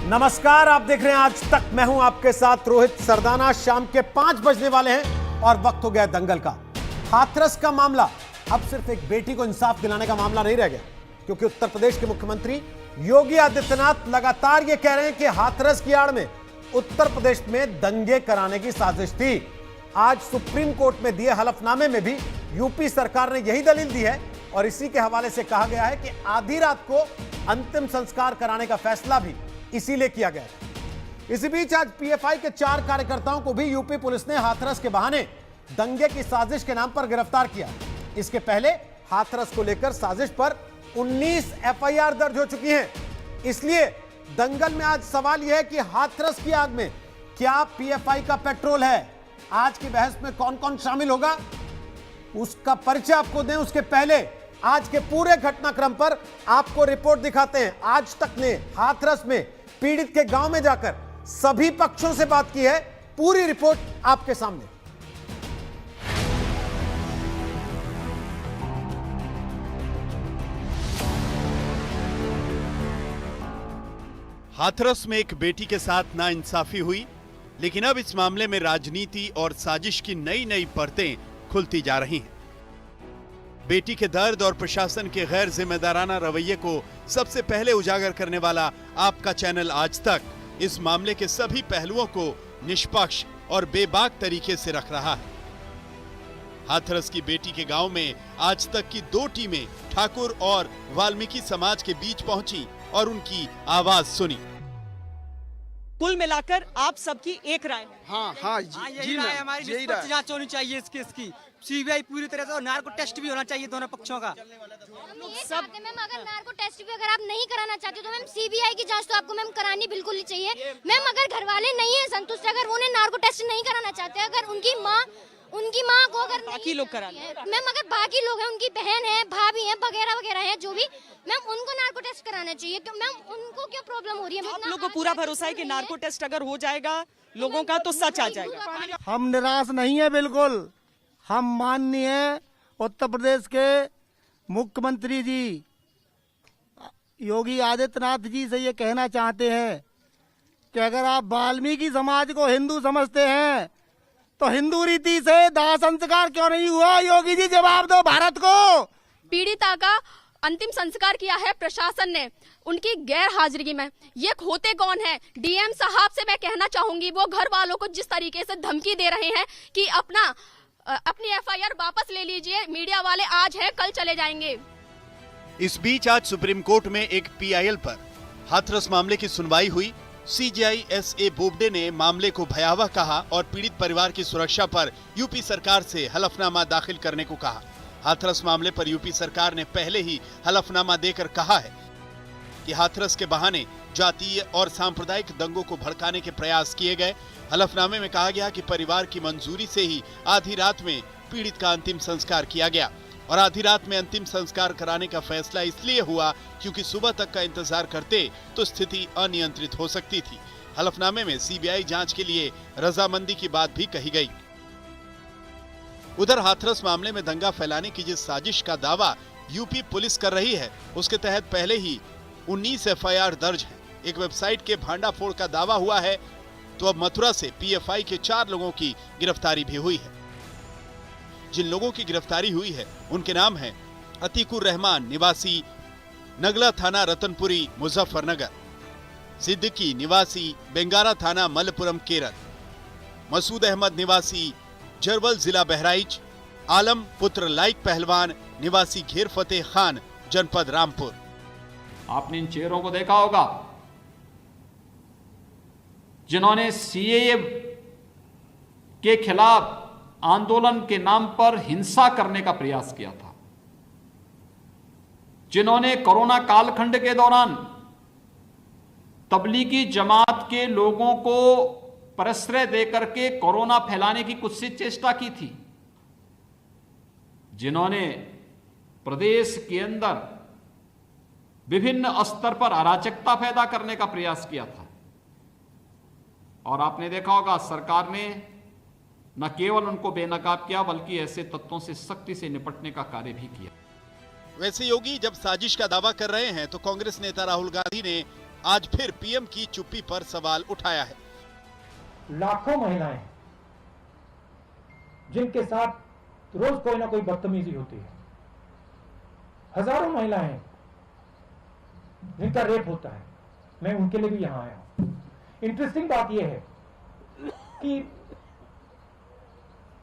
नमस्कार, आप देख रहे हैं आज तक। मैं हूं आपके साथ रोहित सरदाना। शाम के 5 बजने वाले हैं और वक्त हो गया दंगल का। हाथरस का मामला अब सिर्फ एक बेटी को इंसाफ दिलाने का मामला नहीं रह गया, क्योंकि उत्तर प्रदेश के मुख्यमंत्री योगी आदित्यनाथ लगातार यह कह रहे हैं कि हाथरस की आड़ में उत्तर प्रदेश में दंगे कराने की साजिश थी। आज सुप्रीम कोर्ट में दिए हलफनामे में भी यूपी सरकार ने यही दलील दी है और इसी के हवाले से कहा गया है कि आधी रात को अंतिम संस्कार कराने का फैसला भी इसीलिए किया गया है। इसी बीच आज पीएफआई के 4 कार्यकर्ताओं को भी यूपी पुलिस ने हाथरस के बहाने दंगे की साजिश के नाम पर गिरफ्तार किया। इसके पहले हाथरस को लेकर साजिश पर 19 एफआईआर दर्ज हो चुकी हैं। इसलिए दंगल में आज सवाल यह है कि हाथरस की आग में क्या पीएफआई का पेट्रोल है। आज की बहस में कौन कौन शामिल होगा उसका परिचय आपको दें, उसके पहले आज के पूरे घटनाक्रम पर आपको रिपोर्ट दिखाते हैं। आज तक ने हाथरस में पीड़ित के गांव में जाकर सभी पक्षों से बात की है। पूरी रिपोर्ट आपके सामने। हाथरस में एक बेटी के साथ नाइंसाफी हुई, लेकिन अब इस मामले में राजनीति और साजिश की नई नई परतें खुलती जा रही हैं। बेटी के दर्द और प्रशासन के गैर जिम्मेदाराना रवैये को सबसे पहले उजागर करने वाला आपका चैनल आज तक इस मामले के सभी पहलुओं को निष्पक्ष और बेबाक तरीके से रख रहा है। हाथरस की बेटी के गांव में आज तक की 2 टीमें ठाकुर और वाल्मीकि समाज के बीच पहुंची और उनकी आवाज सुनी। कुल मिलाकर आप सबकी एक राय है। हाँ, यही राय हमारी। निष्पक्ष जांच होनी चाहिए इस केस की। सीबीआई पूरी तरह से, और नार्को टेस्ट भी होना चाहिए दोनों पक्षों का। सब मैम, अगर नार्को टेस्ट भी अगर आप नहीं कराना चाहते तो मैम सीबीआई की जांच तो आपको मैम करानी बिल्कुल नहीं चाहिए। मैम अगर घर वाले नहीं है संतुष्ट, अगर उन्हें नार्को टेस्ट नहीं कराना चाहते, अगर उनकी माँ को अगर बाकी लोग करा मैम, अगर बाकी लोग हैं, उनकी बहन है, भाभी है, वगैरह वगैरह है जो भी, मैम उनको नार्को टेस्ट कराना चाहिए। मैम उनको क्या प्रॉब्लम हो रही है? आप लोग को पूरा भरोसा है कि नार्को टेस्ट अगर हो जाएगा लोगों का तो सच आ जाएगा। हम निराश नहीं है बिल्कुल। हम माननीय उत्तर प्रदेश के मुख्यमंत्री जी योगी आदित्यनाथ जी से ये कहना चाहते हैं कि अगर आप वाल्मीकि समाज को हिंदू समझते हैं तो हिंदू रीति से दाह संस्कार क्यों नहीं हुआ? योगी जी जवाब दो भारत को। पीड़िता का अंतिम संस्कार किया है प्रशासन ने उनकी गैर हाजिरी में। ये होते कौन है? डीएम साहब से मैं कहना चाहूंगी, वो घर वालों को जिस तरीके से धमकी दे रहे हैं कि अपनी एफआईआर वापस ले लीजिए, मीडिया वाले आज है कल चले जाएंगे। इस बीच आज सुप्रीम कोर्ट में एक पीआईएल पर हाथरस मामले की सुनवाई हुई। सीजेआई एसए बोबडे ने मामले को भयावह कहा और पीड़ित परिवार की सुरक्षा पर यूपी सरकार से हलफनामा दाखिल करने को कहा। हाथरस मामले पर यूपी सरकार ने पहले ही हलफनामा देकर कहा है कि हाथरस के बहाने जातीय और सांप्रदायिक दंगों को भड़काने के प्रयास किए गए। हलफनामे में कहा गया कि परिवार की मंजूरी से ही आधी रात में पीड़ित का अंतिम संस्कार किया गया और आधी रात में अंतिम संस्कार कराने का फैसला इसलिए हुआ क्योंकि सुबह तक का इंतजार करते तो स्थिति अनियंत्रित हो सकती थी। हलफनामे में सीबीआई जांच के लिए रजामंदी की बात भी कही गई। उधर हाथरस मामले में दंगा फैलाने की जिस साजिश का दावा यूपी पुलिस कर रही है, उसके तहत पहले ही 19 एफआईआर दर्ज है। एक वेबसाइट के भांडाफोड़ का दावा हुआ है, तो अब मथुरा से पीएफआई के 4 लोगों की गिरफ्तारी भी हुई है। जिन लोगों की गिरफ्तारी हुई है उनके नाम हैं अतीकुर रहमान निवासी नगला थाना रतनपुरी मुजफ्फरनगर, सिद्दीकी निवासी बेंगारा थाना मलपुरम केरल, मसूद अहमद निवासी जरवल जिला बहराइच, आलम पुत्र लाइक पहलवान निवासी घेर फतेह खान जनपद रामपुर। आपने इन चेहरों को देखा होगा जिन्होंने सीएए के खिलाफ आंदोलन के नाम पर हिंसा करने का प्रयास किया था, जिन्होंने कोरोना कालखंड के दौरान तबलीगी जमात के लोगों को प्रश्रय देकर के कोरोना फैलाने की कुत्सित चेष्टा की थी, जिन्होंने प्रदेश के अंदर विभिन्न स्तर पर अराजकता पैदा करने का प्रयास किया था। और आपने देखा होगा सरकार ने न केवल उनको बेनकाब किया बल्कि ऐसे तत्वों से सख्ती से निपटने का कार्य भी किया। वैसे योगी जब साजिश का दावा कर रहे हैं तो कांग्रेस नेता राहुल गांधी ने आज फिर पीएम की चुप्पी पर सवाल उठाया है। लाखों महिलाएं जिनके साथ रोज कोई ना कोई बदतमीजी होती है, हजारों महिलाएं जिनका रेप होता है, मैं उनके लिए भी यहां आया हूं। इंटरेस्टिंग बात यह है कि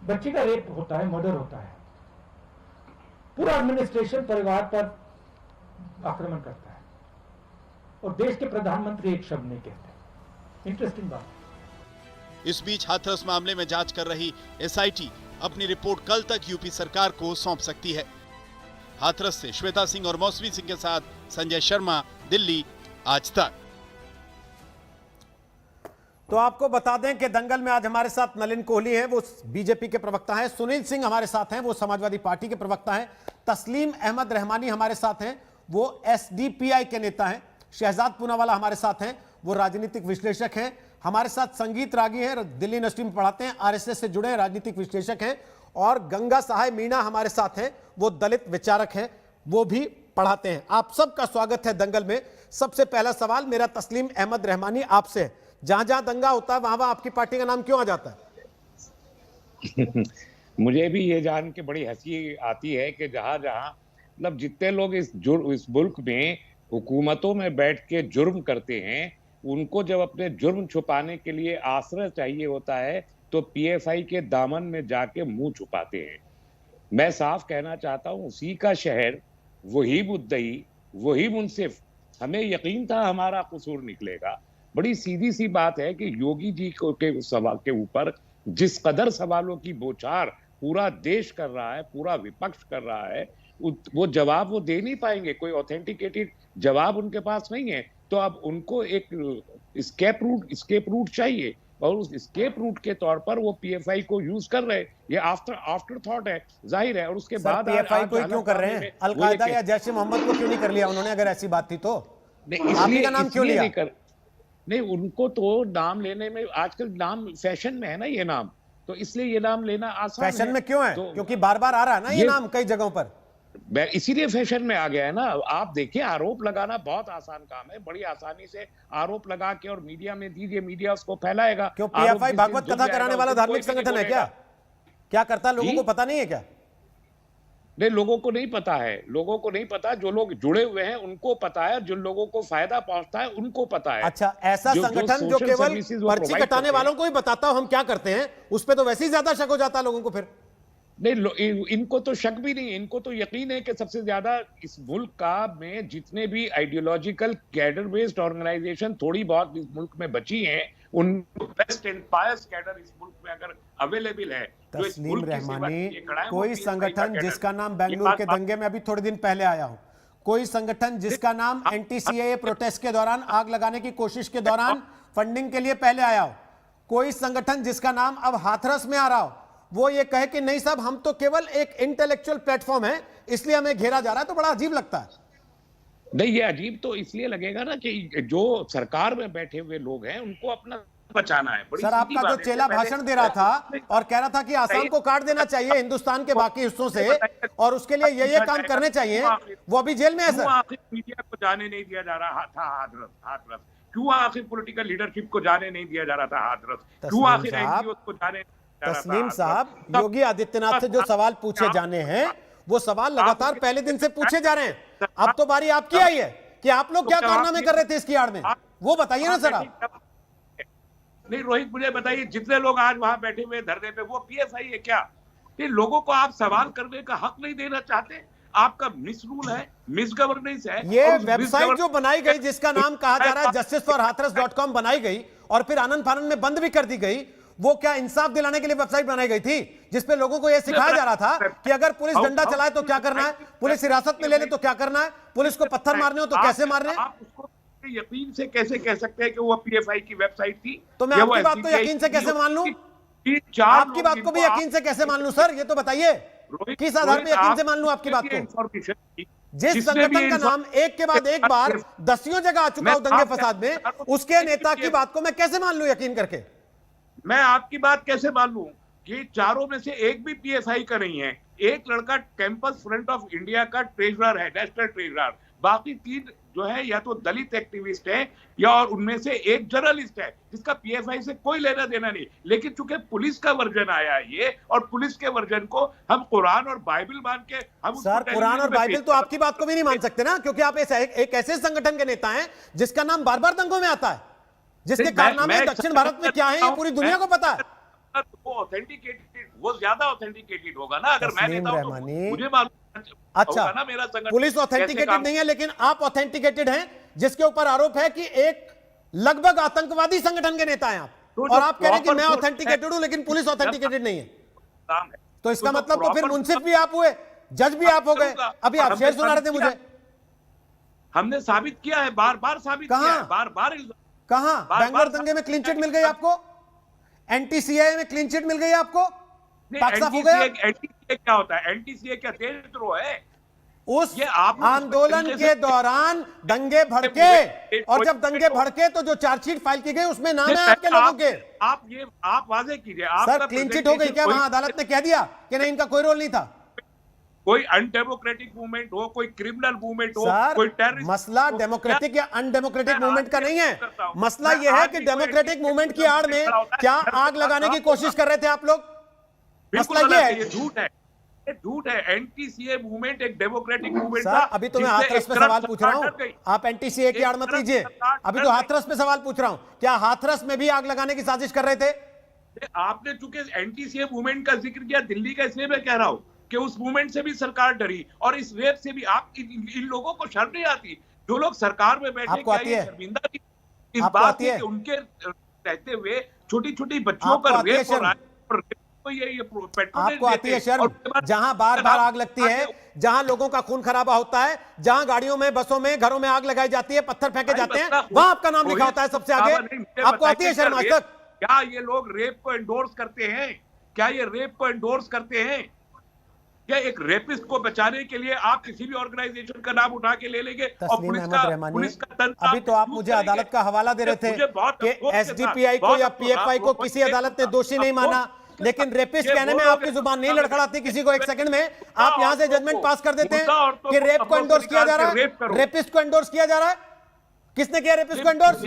बच्ची का रेप होता है, मर्डर होता है, पूरा एडमिनिस्ट्रेशन परिवार पर आक्रमण करता है और देश के प्रधानमंत्री एक शब्द नहीं कहते। इंटरेस्टिंग बात। इस बीच हाथरस मामले में जांच कर रही एसआईटी अपनी रिपोर्ट कल तक यूपी सरकार को सौंप सकती है। हाथरस से श्वेता सिंह और मौसमी सिंह के साथ संजय शर्मा, दिल्ली, आज तक। तो आपको बता दें कि दंगल में आज हमारे साथ नलिन कोहली हैं, वो बीजेपी के प्रवक्ता हैं। सुनील सिंह हमारे साथ हैं, वो समाजवादी पार्टी के प्रवक्ता हैं। तस्लीम अहमद रहमानी हमारे साथ हैं, वो एसडीपीआई के नेता हैं। शहजाद पूनावाला हमारे साथ हैं, वो राजनीतिक विश्लेषक हैं। हमारे साथ संगीत रागी हैं, दिल्ली यूनिवर्सिटी में पढ़ाते हैं, आरएसएस से जुड़े राजनीतिक विश्लेषक हैं। और गंगा सहाय मीणा हमारे साथ हैं, वो दलित विचारक हैं, वो भी पढ़ाते हैं। आप सबका स्वागत है दंगल में। सबसे पहला सवाल मेरा तस्लीम अहमद रहमानी आपसे है, जहां जहां दंगा होता है वहां वहां आपकी पार्टी का नाम क्यों आ जाता है? मुझे भी ये जान के बड़ी हंसी आती है कि जहां जहां मतलब जितने लोग इस मुल्क में हुकूमतों में बैठ के जुर्म करते हैं, उनको जब अपने जुर्म छुपाने के लिए आश्रय चाहिए होता है तो पीएफआई के दामन में जाके मुंह छुपाते हैं। मैं साफ कहना चाहता हूं, उसी का शहर, वही मुद्दई, वही मुंसिफ। हमें यकीन था हमारा कसूर निकलेगा। बड़ी सीधी सी बात है कि योगी जी के सवाल के ऊपर जिस कदर सवालों की बौछार पूरा देश कर रहा है, पूरा विपक्ष कर रहा है, वो जवाब वो दे नहीं पाएंगे। कोई ऑथेंटिकेटेड जवाब उनके पास नहीं है। तो अब उनको एक स्केप रूट चाहिए और उस स्केप रूट के तौर पर वो पीएफआई को यूज कर रहे हैं। ये आफ्टर थॉट है, जाहिर है। और उसके बाद पीएफआई को क्यों कर रहे हैं? अलकायदा या जैश ए मोहम्मद को क्यों नहीं कर लिया उन्होंने? अगर ऐसी बात थी तो आपका नाम क्यों लिया? नहीं, उनको तो नाम लेने में आजकल नाम फैशन में है ना, ये नाम, तो इसलिए ये नाम लेना आसान है। फैशन में क्यों है? क्योंकि बार बार आ रहा है ना ये नाम कई जगहों पर, इसीलिए फैशन में आ गया है ना। आप देखिए, आरोप लगाना बहुत आसान काम है, बड़ी आसानी से आरोप लगा के और मीडिया में दीजिए, मीडिया उसको फैलाएगा। क्यों पीएफआई भागवत कथा कराने वाला धार्मिक संगठन है क्या? क्या करता है, लोगों को पता नहीं है क्या? नहीं, लोगों को नहीं पता है। लोगों को नहीं पता, जो लोग जुड़े हुए हैं उनको पता है, जिन लोगों को फायदा पहुंचता है उनको पता है। अच्छा, ऐसा संगठन जो केवल पर्ची कटाने वालों को ही बताता हो हम क्या करते हैं, उस पर तो वैसे ही ज्यादा शक हो जाता है लोगों को। फिर नहीं, इनको तो शक भी नहीं, इनको तो यकीन है कि सबसे ज्यादा इस मुल्क का में जितने भी आइडियोलॉजिकल कैडर बेस्ड ऑर्गेनाइजेशन थोड़ी बहुत इस मुल्क में बची हैं, उन बेस्ट एंड पायस कैडर इस मुल्क में अगर अवेलेबल है। तस्लीम रहमानी, कोई संगठन जिसका नाम बेंगलुरु के दंगे में अभी थोड़े दिन पहले आया हो, कोई संगठन जिसका नाम एंटी-सीएए प्रोटेस्ट के दौरान, आग लगाने की कोशिश के दौरान फंडिंग के लिए पहले आया हो, कोई संगठन जिसका नाम अब हाथरस में आ रहा हो, वो ये कहे कि नहीं साहब हम तो केवल एक इंटेलेक्चुअल प्लेटफॉर्म है इसलिए हमें घेरा जा रहा है, तो बड़ा अजीब लगता है। नहीं, ये अजीब तो इसलिए लगेगा ना कि जो सरकार में बैठे हुए लोग हैं उनको अपना बचाना है। सर, आपका जो चेला भाषण दे रहा था और कह रहा था कि आसाम को काट देना चाहिए हिंदुस्तान के बाकी हिस्सों से और उसके लिए ये काम करने चाहिए, वो अभी जेल में है। सर, आखिर मीडिया को जाने नहीं दिया जा रहा था हाथरस? क्यों आखिर पॉलिटिकल लीडरशिप को जाने नहीं दिया जा रहा था हाथरस? क्यों आखिर एनजीओ को जाने? तस्लीम साहब, योगी आदित्यनाथ से जो सवाल पूछे जाने हैं वो सवाल लगातार पहले दिन से पूछे जा रहे हैं। अब तो बारी आपकी आई है कि आप लोग क्या कारनामे कर रहे थे इसकी आड़ में, वो बताइए ना सर आप। नहीं रोहित, मुझे बताइए, जितने लोग आज वहां बैठे हुए धरने पे, वो पीएफआई है क्या? ये लोगों को आप सवाल करने का हक नहीं देना चाहते? आपका मिसरूल है, मिसगवर्नेंस है। ये वेबसाइट जो बनाई गई जिसका नाम कहा जा रहा है justiceforhathras.com बनाई गई और फिर आनंद फानंद में बंद भी कर दी गई, वो क्या इंसाफ दिलाने के लिए वेबसाइट बनाई गई थी जिसपे लोगों को यह सिखाया जा रहा था कि अगर पुलिस डंडा चलाए तो क्या करना है, पुलिस हिरासत में ले ले तो क्या करना है, पुलिस को पत्थर मारने हो तो कैसे मारने हैं? आप उसको यकीन से कैसे कह सकते हैं कि वो पीएफआई की वेबसाइट थी? तो मैं आपकी बात को यकीन से कैसे मान लूं? आपकी बात को भी यकीन से कैसे मान लूं सर, ये तो बताइए, किस आधार पे यकीन से मान लूं आपकी बात को? जिस संगठन का नाम एक के बाद एक बार दसियों जगह आ चुका हूं दंगे फसाद में, उसके नेता की बात को मैं कैसे मान लूं यकीन करके? मैं आपकी बात कैसे मान लूं कि चारों में से एक भी पीएफआई का नहीं है? एक लड़का कैंपस फ्रंट ऑफ इंडिया का ट्रेजरर है, नेशनल ट्रेजरर, बाकी 3 जो है या तो दलित एक्टिविस्ट है या और उनमें से एक जर्नलिस्ट है जिसका पीएफआई से कोई लेना देना नहीं। लेकिन चूंकि पुलिस का वर्जन आया है ये, और पुलिस के वर्जन को हम कुरान और बाइबल मान के हम सर कुरान और बाइबल तो आपकी बात को भी नहीं मान सकते ना, क्योंकि आप एक ऐसे संगठन के नेता हैं जिसका नाम बार बार दंगों में आता है, जिसके कारनामे दक्षिण भारत में क्या है ये पूरी दुनिया को पता है। वो ऑथेंटिकेटेड, वो ज्यादा ऑथेंटिकेटेड होगा ना। अगर मैं नेता हूं तो मुझे मालूम अच्छा ना मेरा संगठन पुलिस ऑथेंटिकेटेड नहीं है, लेकिन आप ऑथेंटिकेटेड हैं, जिसके ऊपर आरोप है कि एक लगभग आतंकवादी संगठन के नेता हैं आप, और आप कह रहे हैं कि मैं ऑथेंटिकेटेड हूं लेकिन पुलिस ऑथेंटिकेटेड नहीं है। तो इसका मतलब तो फिर मुंसिफ भी आप हुए, जज भी आप हो गए। अभी आप शेर सुना रहे थे मुझे। हमने साबित किया है, बार बार साबित किया है, बार बार। कहां? बैंगलोर दंगे में क्लीन चिट मिल गई आपको, एंटी-सीएए में क्लीन चिट मिल गई आपको, पाक साफ हो गया। एंटी-सीए क्या होता है? एंटी-सीए क्या देशद्रोह है? उस आंदोलन के दौरान दंगे भड़के, और जब दंगे भड़के तो जो चार्जशीट फाइल की गई उसमें नाम है आपके लोगों के। आप वाजे कीजिए। सर क्लीन चिट हो गई क्या? वहां अदालत ने कह दिया कि नहीं इनका कोई रोल नहीं था? कोई अनडेमोक्रेटिक मूवमेंट हो, कोई क्रिमिनल मूवमेंट हो, कोई टेररिस्ट, मसला डेमोक्रेटिक या अनडेमोक्रेटिक मूवमेंट का नहीं है। मसला यह है कि डेमोक्रेटिक मूवमेंट की आड़ में क्या आग लगाने की कोशिश कर रहे थे आप लोग? मसला यह है। ये झूठ है, ये झूठ है। एंटी-सीए मूवमेंट एक डेमोक्रेटिक मूवमेंट था। अभी तो मैं हाथरस पे सवाल पूछ रहा हूं, आप एंटी-सीए की आड़ मत लीजिए। अभी तो हाथरस पे सवाल पूछ रहा हूं, क्या हाथरस में भी आग लगाने की साजिश कर रहे थे? आपने चूंकि एंटी-सीए मूवमेंट का जिक्र किया दिल्ली का, इसलिए मैं कह रहा हूं कि उस मूवमेंट से भी सरकार डरी, और इस रेप से भी। आप इन लोगों को शर्म नहीं आती? जो लोग सरकार में बैठे, आपको आती है? शर्मिंदा इस बात से कि उनके रहते हुए छोटी छोटी बच्चों का रेप हो रहा है, आपको आती है शर्म? जहां बार बार आग लगती है, जहां लोगों का खून खराबा होता है, जहां गाड़ियों में, बसों में, घरों में आग लगाई जाती है, पत्थर फेंके जाते हैं, वहां आपका नाम लिखा होता है सबसे आगे। आपको आती है शर्म आज तक? क्या ये लोग रेप को एंडोर्स करते हैं? क्या ये रेप को एंडोर्स करते हैं? क्या एक रेपिस्ट को बचाने के लिए आप किसी भी ऑर्गेनाइजेशन का नाम उठा के ले लेंगे? और पुलिस का अभी तो आप मुझे अदालत का हवाला दे रहे थे कि एसडीपीआई को या पीएफआई को किसी अदालत ने दोषी नहीं माना, लेकिन रेपिस्ट कहने में आपकी जुबान नहीं लड़खड़ाती किसी को। एक सेकंड में आप यहां से जजमेंट पास कर देते हैं कि रेप को एंडोर्स किया जा रहा है, रेपिस्ट को एंडोर्स किया जा रहा है। किसने किया रेपिस्ट को एंडोर्स?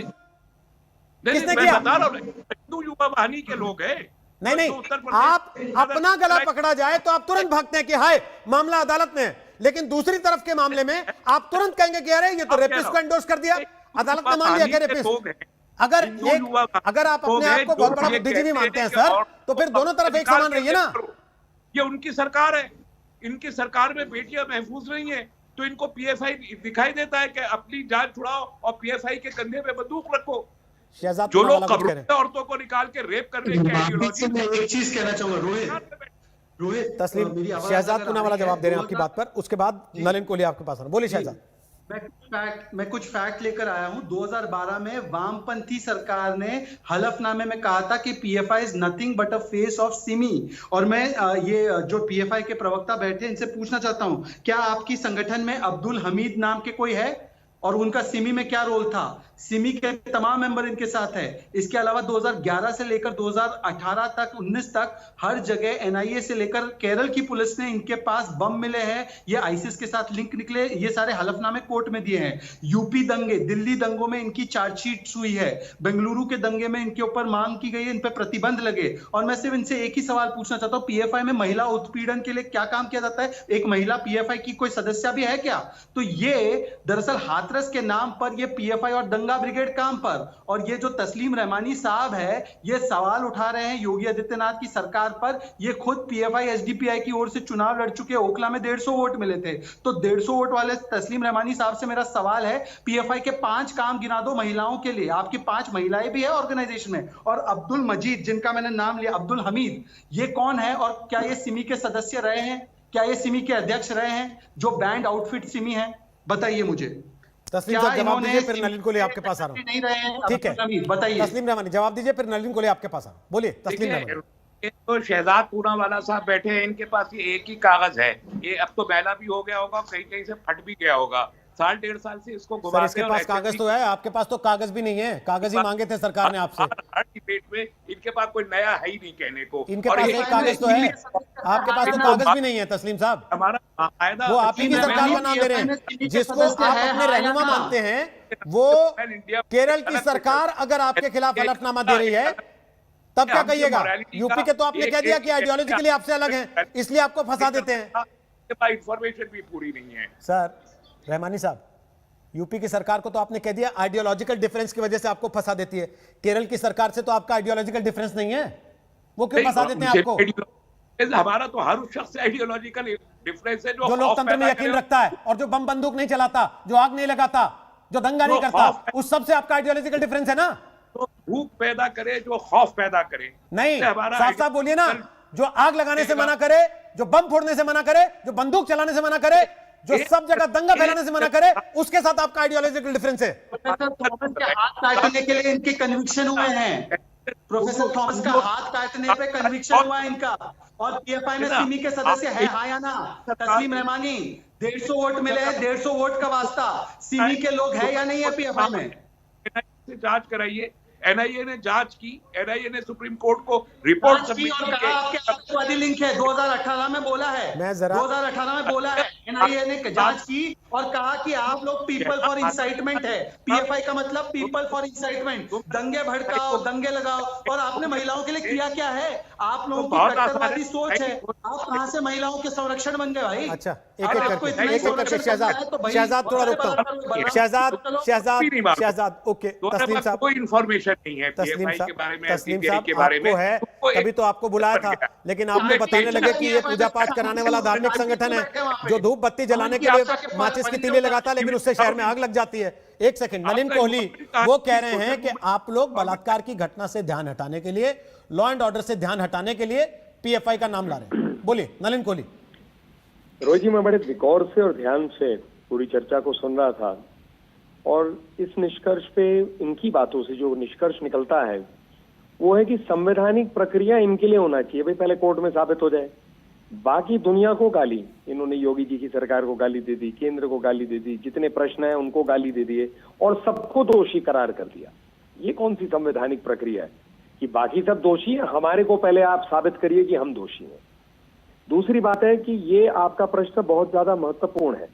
किसने किया? हिंदू युवा वाहिनी के लोग हैं। नहीं, आप अपना गला पकड़ा जाए तो आप तुरंत भागते हैं कि हाय मामला अदालत में है, लेकिन दूसरी तरफ के मामले में आप तुरंत कहेंगे कि अरे ये तो रेपिस्ट को एंडोर्स कर दिया, अदालत ने मान लिया कि रेपिस्ट। अगर आप अपने आप को बहुत बड़ा बुद्धिजीवी मानते हैं सर, तो फिर दोनों तरफ एक समान रहिए ना। ये उनकी सरकार है, इनकी सरकार में बेटियां महफूज नहीं है, तो इनको पीएफआई दिखाई देता है कि अपनी जान छुड़ाओ और पीएफआई के कंधे पे बंदूक रखो। जो लोग औरतों को निकाल के रेप करने की आइडियोलॉजी। मैं एक चीज कहना चाहूंगा रोहित तस्लीम, शहजाद पूना वाला जवाब दे रहे हैं आपकी बात पर, उसके बाद नलिन कोहली आपके पास। बोलिए शहजाद। मैं कुछ फैक्ट लेकर आया हूं। 2012 में वामपंथी सरकार ने हलफनामे में कहा था कि PFI is nothing but a face of Simi. और मैं ये जो पीएफआई के प्रवक्ता बैठे हैं इनसे पूछना चाहता हूं, क्या आपकी संगठन में अब्दुल हमीद नाम के कोई है? और उनका सिमी में क्या रोल था? सिमी के तमाम मेंबर इनके साथ है। इसके अलावा 2011 से लेकर 2018 तक 19 तक हर जगह एनआईए से लेकर केरल की पुलिस ने इनके पास बम मिले हैं, ये आईसिस के साथ लिंक निकले, ये सारे हलफनामे कोर्ट में दिए हैं। यूपी दंगे, दिल्ली दंगों में इनकी चार्जशीट हुई है, बेंगलुरु के दंगे में इनके ऊपर मांग की गई है, इन पर प्रतिबंध लगे। और मैं सिर्फ इनसे एक ही सवाल पूछना चाहता हूँ, पीएफआई में महिला उत्पीड़न के लिए क्या काम किया जाता है? एक महिला पीएफआई की कोई सदस्य भी है क्या? तो ये दरअसल हाथरस के नाम पर ये पीएफआई और दंगा ब्रिगेड काम पर, और ये जो तस्लीम रहमानी साहब है ये सवाल उठा रहे हैं योगी आदित्यनाथ की सरकार पर। ये खुद पीएफआई एसडीपीआई की ओर से चुनाव लड़ चुके, ओखला में 150 वोट मिले थे। तो 150 वोट वाले तस्लीम रहमानी साहब से मेरा सवाल है, पीएफआई के 5 काम गिना दो महिलाओं के लिए। आपकी 5 महिलाएं भी है ऑर्गेनाइजेशन में। और अब्दुल मजीद जिनका मैंने नाम लिया, अब्दुल हमीद, ये कौन है? और क्या ये सिमी के सदस्य रहे हैं? क्या ये सिमी के अध्यक्ष रहे हैं? जो बैंड आउटफिट सिमी है, बताइए मुझे। तस्लीम साहब जवाब दीजिए, फिर नलिन कोहली आपके पास आ रहा हूं। ठीक है, बताइए। तस्लीम रहमानी जवाब दीजिए, फिर नलिन कोहली आपके पास आ रहा हूं। बोलिए तस्लीम रहमानी। तो शहजाद पूनावाला साहब बैठे हैं, इनके पास ये एक ही कागज है। ये अब तो मैला भी हो गया होगा, कहीं कहीं से फट भी गया होगा। 1.5 साल से इसको सर इसके पास कागज तो है, आपके पास तो कागज भी नहीं है। कागज ही मांगे थे सरकार ने आपसे। हर डिबेट में इनके पास कोई नया है ही नहीं कहने को। इनके पास एक कागज तो है, आपके पास तो कागज भी नहीं है तस्लीम साहब। हमारा बाकायदा वो आप ही की सरकार का नाम ले रहे हैं, जिसको आप अपने रहनुमा मानते हैं। वो केरल की सरकार अगर आपके खिलाफ हलफनामा दे रही है तब क्या कहिएगा? यूपी के तो आपने कह दिया कि आइडियोलॉजिकली आपसे अलग हैं, इसलिए आपको फंसा देते हैं। इंफॉर्मेशन भी पूरी नहीं है सर रहमानी साहब, यूपी की सरकार को तो आपने कह दिया आइडियोलॉजिकल डिफरेंस की वजह से आपको फंसा देती है। केरल की सरकार से तो आपका आइडियोलॉजिकल डिफरेंस नहीं है, वो क्यों फंसा देते हैं आपको? हमारा तो हर शख्स से आइडियोलॉजिकल डिफरेंस है जो लोकतंत्र में यकीन रखता है और जो बम बंदूक नहीं चलाता, जो आग नहीं लगाता, जो दंगा नहीं करता, उस सबसे आपका आइडियोलॉजिकल डिफरेंस है ना। तो भूख पैदा करे, जो खौफ पैदा करे नहीं, साफ साफ बोलिए ना। जो आग लगाने से मना करे, जो बम फोड़ने से मना करे, जो बंदूक चलाने से मना करे, जो सब जगह दंगा फैलाने से मना करे, उसके साथ आपका आइडियोलॉजिकल डिफरेंस है। थॉमस के हाथ काटने के लिए इनके कन्विक्शन हुए हैं। प्रोफेसर थॉमस का हाथ काटने पे कन्विक्शन हुआ है इनका। और पीएफआई में सिमी के सदस्य है, हाँ या ना? तस्लीम रहमानी, 150 वोट मिले हैं, 150 वोट का वास्ता सिमी के लोग है या नहीं है पीएफआई में? जांच कराइए। एनआईए ने जांच की, एनआईए ने सुप्रीम कोर्ट को रिपोर्ट सबमिट की। और कहा आपके आतंकवादी लिंक है, 2018 में बोला है, 2018 में बोला है। एनआईए ने जांच की और कहा कि आप लोग पीपल फॉर इंसाइटमेंट है। पीएफआई का मतलब पीपल फॉर इंसाइटमेंट, दंगे भड़काओ, दंगे लगाओ। और आपने महिलाओं के लिए किया क्या है? आप लोगों की कट्टरवादी सोच है। आप कहां से महिलाओं के संरक्षण बन गए भाई? अच्छा, एक करके शहजाद थोड़ा रुकता हूं। शहजाद ओके। तस्लीम साहब, कोई इन्फॉर्मेशन नहीं है तस्लीम के बारे में, तस्लीम सीबीआई साहब के बारे में आपको है, तभी तो आपको बुलाया था, लेकिन आपको बताने लगे कि ये पूजा पाठ कराने वाला धार्मिक संगठन है जो धूप बत्ती जलाने के लिए माचिस की तीली लगाता है, लेकिन उससे शहर में आग लग जाती है। एक सेकंड, नलिन कोहली वो कह रहे हैं कि आप लोग बलात्कार की घटना से ध्यान हटाने के लिए, लॉ एंड ऑर्डर से ध्यान हटाने के लिए पीएफआई का नाम ला रहे हैं। बोलिए नलिन कोहली। रोहित जी, मैं बड़े गौर से और ध्यान से पूरी चर्चा को सुन रहा था और इस निष्कर्ष पे, इनकी बातों से जो निष्कर्ष निकलता है वो है कि संवैधानिक प्रक्रिया इनके लिए होना चाहिए, भाई पहले कोर्ट में साबित हो जाए। बाकी दुनिया को गाली, इन्होंने योगी जी की सरकार को गाली दे दी, केंद्र को गाली दे दी, जितने प्रश्न हैं उनको गाली दे दिए और सबको दोषी करार कर दिया। ये कौन सी संवैधानिक प्रक्रिया है कि बाकी सब दोषी हैं, हमारे को पहले आप साबित करिए कि हम दोषी हैं। दूसरी बात है कि ये आपका प्रश्न बहुत ज्यादा महत्वपूर्ण है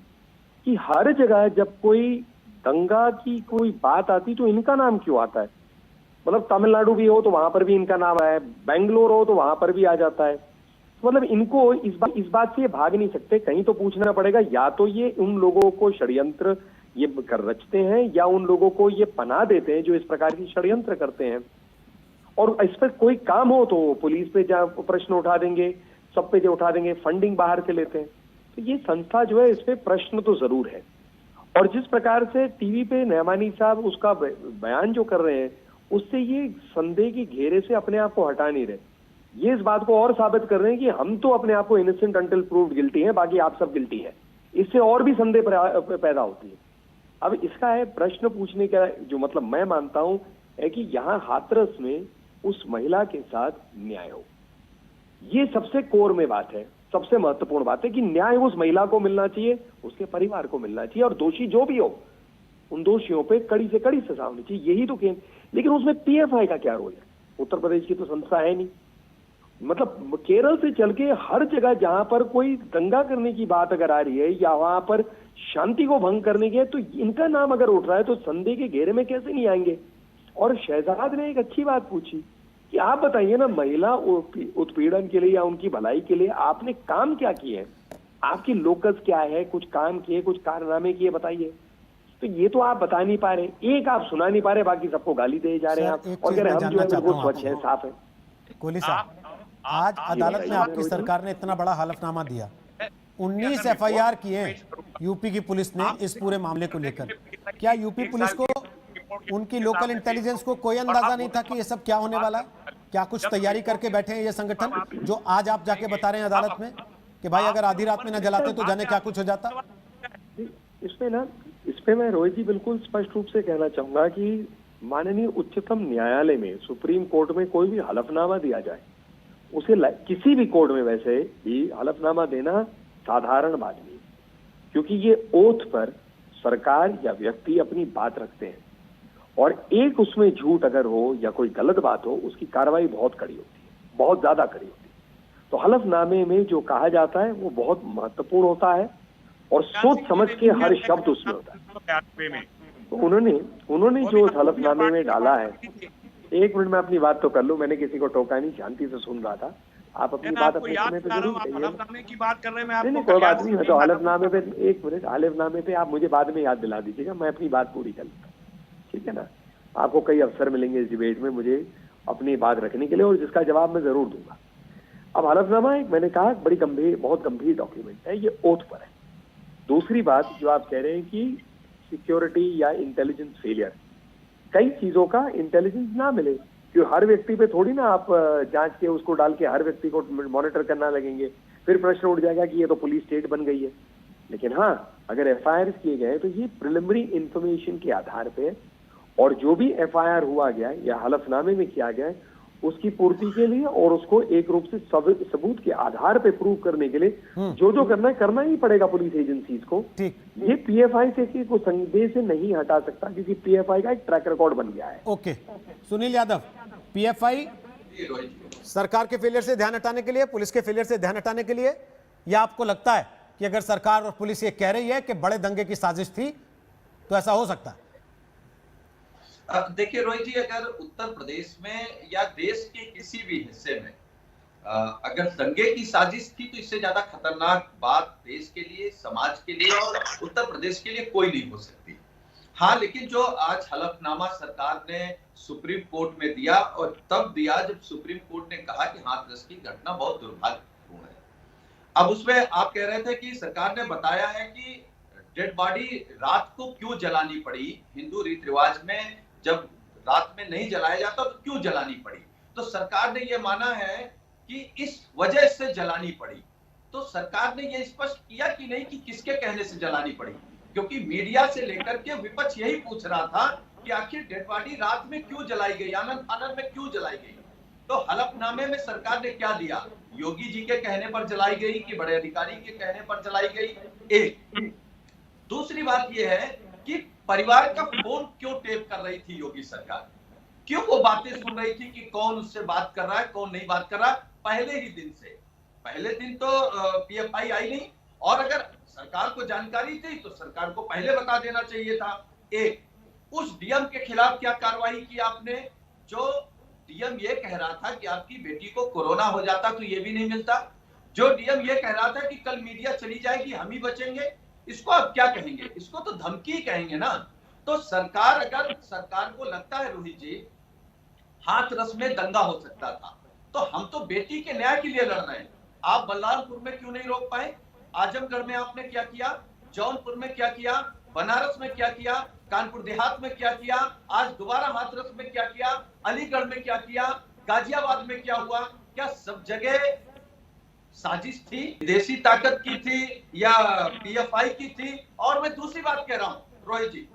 कि हर जगह जब कोई दंगा की कोई बात आती तो इनका नाम क्यों आता है? मतलब तमिलनाडु भी हो तो वहां पर भी इनका नाम आया, बेंगलोर हो तो वहां पर भी आ जाता है। मतलब इनको इस बात से भाग नहीं सकते, कहीं तो पूछना पड़ेगा, या तो ये उन लोगों को षड्यंत्र ये कर रचते हैं या उन लोगों को ये पनाह देते हैं जो इस प्रकार की षड्यंत्र करते हैं। और इस पर कोई काम हो तो पुलिस पे प्रश्न उठा देंगे, सब पे उठा देंगे, फंडिंग बाहर से लेते हैं। तो ये संस्था जो है, इस पे प्रश्न तो जरूर है। और जिस प्रकार से टीवी पे नहमानी साहब उसका बयान जो कर रहे हैं, उससे ये संदेह के घेरे से अपने आप को हटा नहीं रहे। ये इस बात को और साबित कर रहे हैं कि हम तो अपने आप को इनोसेंट अंटिल प्रूव्ड गिल्टी हैं, बाकी आप सब गिल्टी हैं। इससे और भी संदेह पैदा होती है। अब इसका है प्रश्न पूछने का जो मतलब मैं मानता हूं है कि यहाँ हाथरस में उस महिला के साथ न्याय हो। ये सबसे कोर में बात है, सबसे महत्वपूर्ण बात है कि न्याय उस महिला को मिलना चाहिए, उसके परिवार को मिलना चाहिए, और दोषी जो भी हो उन दोषियों पे कड़ी से कड़ी सजा होनी चाहिए। यही तो केंद्र। लेकिन उसमें पीएफआई का क्या रोल है? उत्तर प्रदेश की तो संस्था है नहीं। मतलब केरल से चल के हर जगह जहां पर कोई दंगा करने की बात अगर आ रही है या वहां पर शांति को भंग करने की है, तो इनका नाम अगर उठ रहा है तो संदेह के घेरे में कैसे नहीं आएंगे? और शहजाद ने एक अच्छी बात पूछी कि आप बताइए ना, महिला उत्पीड़न के लिए या उनकी भलाई के लिए आपने काम क्या किए हैं? आपकी लोकस क्या है? कुछ काम किए, कुछ कारनामे किए, बताइए। तो ये तो आप बता नहीं पा रहे, एक आप सुना नहीं पा रहे, बाकी सबको गाली दे जा रहे हैं आप। और कह रहे हम जो है बिल्कुल स्वच्छ है, साफ है। कोहली साहब, आज अदालत में आपकी सरकार ने इतना बड़ा हलफनामा दिया, 19 एफआईआर किए यूपी की पुलिस ने इस पूरे मामले को लेकर। क्या यूपी पुलिस को, उनकी लोकल इंटेलिजेंस को कोई अंदाजा नहीं था कि ये सब क्या होने वाला है? क्या कुछ तैयारी करके बैठे हैं ये संगठन, जो आज आप जाके बता रहे हैं अदालत में कि भाई अगर आधी रात में न जलाते तो जाने क्या कुछ हो जाता? इस पे मैं रोहित जी बिल्कुल स्पष्ट रूप से कहना चाहूंगा कि माननीय उच्चतम न्यायालय में, सुप्रीम कोर्ट में कोई भी हलफनामा दिया जाए, उसे किसी भी कोर्ट में वैसे भी हलफनामा देना साधारण बात नहीं, क्योंकि ये ओथ पर सरकार या व्यक्ति अपनी बात रखते हैं और एक उसमें झूठ अगर हो या कोई गलत बात हो, उसकी कार्रवाई बहुत कड़ी होती है, बहुत ज्यादा कड़ी होती है। तो हलफनामे में जो कहा जाता है वो बहुत महत्वपूर्ण होता है और सोच समझ के हर शब्द उसमें होता है। तो उन्होंने जो हलफनामे में डाला है, एक मिनट में अपनी बात तो कर लूं, मैंने किसी को टोका नहीं, शांति से सुन रहा था। आप अपनी बात अपने समय पे जरूर कहिए। की बात कर रहे हैं, मैं नहीं, कोई बात नहीं, मैं तो हलफनामे पे, एक मिनट, हलफनामे पे आप मुझे बाद में याद दिला दीजिएगा, मैं अपनी बात पूरी कर लूंगा, ठीक है ना। आपको कई अवसर मिलेंगे इस डिबेट में मुझे अपनी बात रखने के लिए, और जिसका जवाब मैं जरूर दूंगा। अब हलफनामा एक, मैंने कहा, बड़ी गंभीर, बहुत गंभीर डॉक्यूमेंट है, ये ओथ पर है। दूसरी बात जो आप कह रहे हैं कि सिक्योरिटी या इंटेलिजेंस फेलियर, कई चीजों का इंटेलिजेंस ना मिले, क्यों हर व्यक्ति पे थोड़ी ना आप जांच के उसको डाल के हर व्यक्ति को मॉनिटर करना लगेंगे, फिर प्रश्न उठ जाएगा कि ये तो पुलिस स्टेट बन गई है। लेकिन हाँ, अगर एफआईआर किए गए तो ये प्रिलिमिनरी इंफॉर्मेशन के आधार पे, और जो भी एफआईआर हुआ गया या हलफनामे में किया गया है उसकी पूर्ति के लिए, और उसको एक रूप से सबूत के आधार पे प्रूव करने के लिए जो करना है करना ही पड़ेगा पुलिस एजेंसीज को। ये पीएफआई से को संदेह से नहीं हटा सकता, क्योंकि पीएफआई का एक ट्रैक रिकॉर्ड बन गया है। ओके, सुनील यादव, पीएफआई सरकार के फेलियर से ध्यान हटाने के लिए, पुलिस के फेलियर से ध्यान हटाने के लिए, या आपको लगता है कि अगर सरकार और पुलिस ये कह रही है कि बड़े दंगे की साजिश थी तो ऐसा हो सकता है? देखिए रोहित जी, अगर उत्तर प्रदेश में या देश के किसी भी हिस्से में अगर दंगे की साजिश थी तो इससे ज्यादा खतरनाक बात देश के लिए, समाज के लिए और उत्तर प्रदेश के लिए कोई नहीं हो सकती। हाँ, लेकिन जो आज हलफनामा सरकार ने सुप्रीम कोर्ट में दिया, और तब दिया जब सुप्रीम कोर्ट ने कहा कि हाथरस की घटना बहुत दुर्भाग्यपूर्ण है। अब उसमें आप कह रहे थे कि सरकार ने बताया है कि डेड बॉडी रात को क्यों जलानी पड़ी, हिंदू रीति रिवाज में जब रात में नहीं जलाया जाता तो क्यों जलानी पड़ी। तो सरकार ने यह माना है कि इस वजह से जलानी पड़ी। तो सरकार ने यह स्पष्ट किया कि नहीं कि किसके कहने से जलानी पड़ी, क्योंकि मीडिया से लेकर के विपक्ष यही पूछ रहा था कि आखिर डेड बॉडी रात में क्यों जलाई गई, आनंद फानन में क्यों जलाई गई। तो हलफनामे में सरकार ने क्या दिया, योगी जी के कहने पर जलाई गई कि बड़े अधिकारी के कहने पर जलाई गई। एक दूसरी बात यह है कि परिवार का फोन क्यों टेप कर रही थी योगी सरकार, क्यों वो बातें सुन रही थी कि कौन उससे बात कर रहा है कौन नहीं बात कर रहा है। पहले ही दिन से, पहले दिन तो पीएफआई आई नहीं, और अगर सरकार को जानकारी थी तो सरकार को पहले बता देना चाहिए था। एक, उस डीएम के खिलाफ क्या कार्रवाई की आपने, जो डीएम ये कह रहा था कि आपकी बेटी को कोरोना हो जाता तो ये भी नहीं मिलता, जो डीएम ये कह रहा था कि कल मीडिया चली जाएगी हम ही बचेंगे, इसको आप क्या कहेंगे, इसको तो धमकी ही कहेंगे ना। तो सरकार, अगर सरकार को लगता है रोहित जी हाथरस में दंगा हो सकता था, तो हम तो बेटी के न्याय के लिए लड़ रहे हैं, आप बलरामपुर में क्यों नहीं रोक पाए, आजमगढ़ में आपने क्या किया, जौनपुर में क्या किया, बनारस में क्या किया, कानपुर देहात में क्या किया, आज दोबारा हाथरस में क्या किया, अलीगढ़ में क्या किया, गाजियाबाद में क्या हुआ, क्या सब जगह साजिश थी, विदेशी ताकत की थी या पीएफआई की थी। और मैं दूसरी बात कह रहा हूं रोहित जी,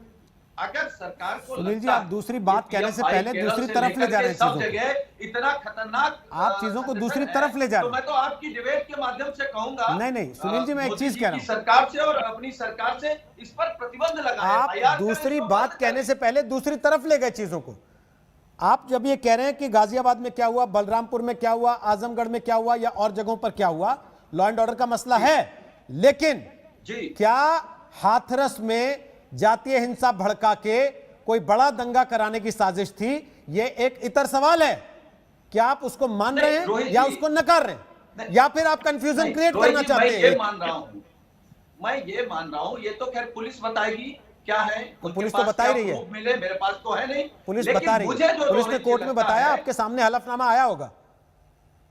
अगर सरकार को सुनील जी, आप दूसरी बात कहने से पहले दूसरी तरफ ले जा रहे हैं सब जगह इतना खतरनाक, आप चीजों को दूसरी तरफ ले जा रहे हैं। तो मैं तो आपकी डिबेट के माध्यम से कहूंगा, नहीं सुनील जी, मैं एक चीज कह रहा हूं, सरकार से और अपनी सरकार से इस पर प्रतिबंध लगाएं। आप दूसरी बात कहने से पहले दूसरी तरफ ले गए चीजों को। आप जब ये कह रहे हैं कि गाजियाबाद में क्या हुआ, बलरामपुर में क्या हुआ, आजमगढ़ में क्या हुआ या और जगहों पर क्या हुआ, लॉ एंड ऑर्डर का मसला है, लेकिन क्या हाथरस में जातीय हिंसा भड़का के कोई बड़ा दंगा कराने की साजिश थी? ये एक इतर सवाल है, क्या आप उसको मान रहे हैं या उसको नकार रहे हैं, या फिर आप कंफ्यूजन क्रिएट करना चाहते हैं? मैं ये मान रहा हूं, ये तो खैर पुलिस बताएगी क्या है, तो पुलिस तो बता ही रही है, मिले मेरे पास तो है नहीं, पुलिस बता रही है, पुलिस ने कोर्ट में बताया, आपके सामने हलफनामा आया होगा।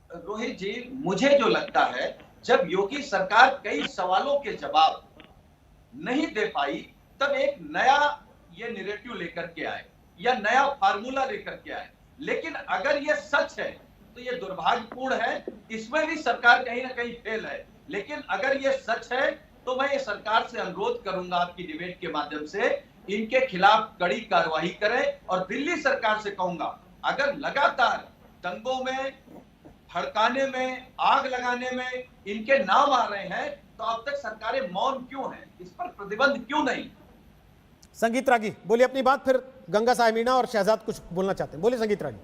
रोहित जी, मुझे जो लगता है जब योगी सरकार कई सवालों के जवाब नहीं दे पाई, तब एक नया ये नैरेटिव लेकर के आए या नया फार्मूला लेकर के आए। लेकिन अगर ये सच है तो ये दुर्भाग्यपूर्ण है, इसमें भी सरकार कहीं ना कहीं फेल है। लेकिन अगर ये सच है तो मैं ये सरकार से अनुरोध करूंगा आपकी डिबेट के माध्यम से, इनके खिलाफ कड़ी कार्रवाई करें, और दिल्ली सरकार से कहूंगा अगर लगातार दंगों में, भड़काने में, आग लगाने में इनके नाम आ रहे हैं तो अब तक सरकारें मौन क्यों हैं, इस पर प्रतिबंध क्यों नहीं? संगीत रागी बोलिए अपनी बात, फिर गंगा साहब मीणा और शहजाद कुछ बोलना चाहते हैं, बोलिए संगीत रागी।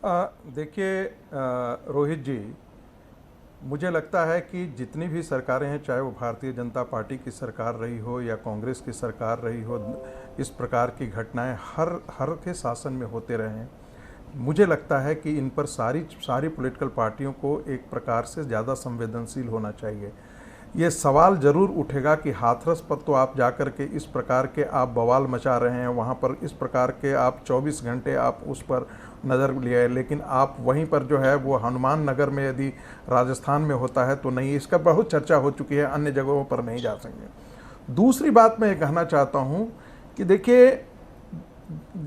देखिए रोहित जी, मुझे लगता है कि जितनी भी सरकारें हैं, चाहे वो भारतीय जनता पार्टी की सरकार रही हो या कांग्रेस की सरकार रही हो, इस प्रकार की घटनाएं हर के शासन में होते रहे हैं। मुझे लगता है कि इन पर सारी पॉलिटिकल पार्टियों को एक प्रकार से ज़्यादा संवेदनशील होना चाहिए। ये सवाल ज़रूर उठेगा कि हाथरस पर तो आप जाकर के इस प्रकार के आप बवाल मचा रहे हैं, वहाँ पर इस प्रकार के आप 24 घंटे आप उस पर नज़र लिए, लेकिन आप वहीं पर जो है वो हनुमान नगर में यदि राजस्थान में होता है तो नहीं। इसका बहुत चर्चा हो चुकी है, अन्य जगहों पर नहीं जा सकेंगे। दूसरी बात मैं ये कहना चाहता हूँ कि देखिए,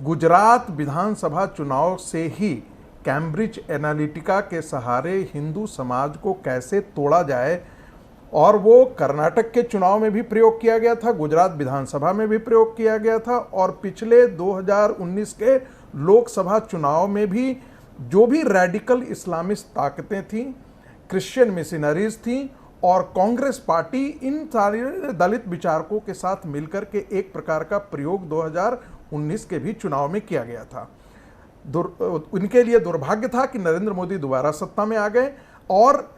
गुजरात विधानसभा चुनाव से ही कैम्ब्रिज एनालिटिका के सहारे हिंदू समाज को कैसे तोड़ा जाए, और वो कर्नाटक के चुनाव में भी प्रयोग किया गया था, गुजरात विधानसभा में भी प्रयोग किया गया था, और पिछले 2019 के लोकसभा चुनाव में भी जो भी रेडिकल इस्लामिस्ट ताकतें थीं, क्रिश्चियन मिशनरीज थीं, और कांग्रेस पार्टी इन सारे दलित विचारकों के साथ मिलकर के एक प्रकार का प्रयोग 2019 के भी चुनाव में किया गया था। उनके लिए दुर्भाग्य था कि नरेंद्र मोदी दोबारा सत्ता में आ गए, और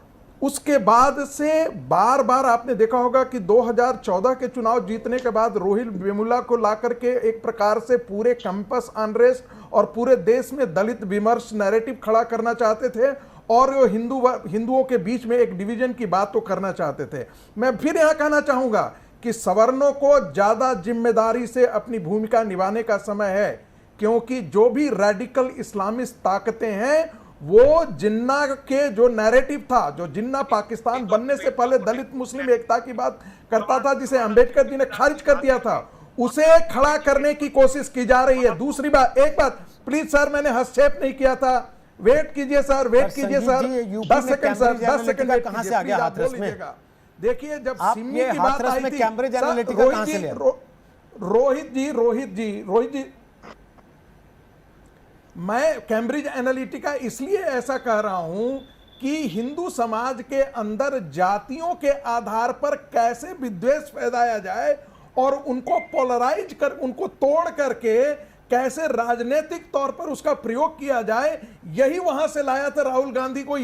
उसके बाद से बार बार आपने देखा होगा कि 2014 के चुनाव जीतने के बाद रोहित वेमुला को लाकर के एक प्रकार से पूरे कैंपस अनरेस्ट और पूरे देश में दलित विमर्श नैरेटिव खड़ा करना चाहते थे, और वो हिंदुओं के बीच में एक डिवीजन की बात तो करना चाहते थे। मैं फिर यहाँ कहना चाहूँगा कि सवर्णों को ज़्यादा जिम्मेदारी से अपनी भूमिका निभाने का समय है, क्योंकि जो भी रेडिकल इस्लामिस्ट ताकतें हैं, वो जिन्ना के जो नैरेटिव था, जो जिन्ना पाकिस्तान बनने से पहले दलित मुस्लिम एकता की बात करता था, जिसे अंबेडकर जी ने खारिज कर दिया था, उसे खड़ा करने की कोशिश की जा रही है। दूसरी बात, एक बात प्लीज सर, मैंने हस्तक्षेप नहीं किया था, वेट कीजिए सर, वेट कीजिए सर, 10 सेकंड सर, 10 सेकंड। कहां से आ गया हाथरस में? देखिए, जब सिमी की बात आई थी, कैम्ब्रिज एनालिटिका कहां से लिया? रोहित जी, मैं कैम्ब्रिज एनालिटिका इसलिए ऐसा कह रहा हूं कि हिंदू समाज के अंदर जातियों के आधार पर कैसे विद्वेष फैलाया जाए और उनको पोलराइज कर, उनको तोड़ करके कैसे राजनीतिक तौर पर उसका प्रयोग किया जाए, यही वहां से लाया था राहुल गांधी को,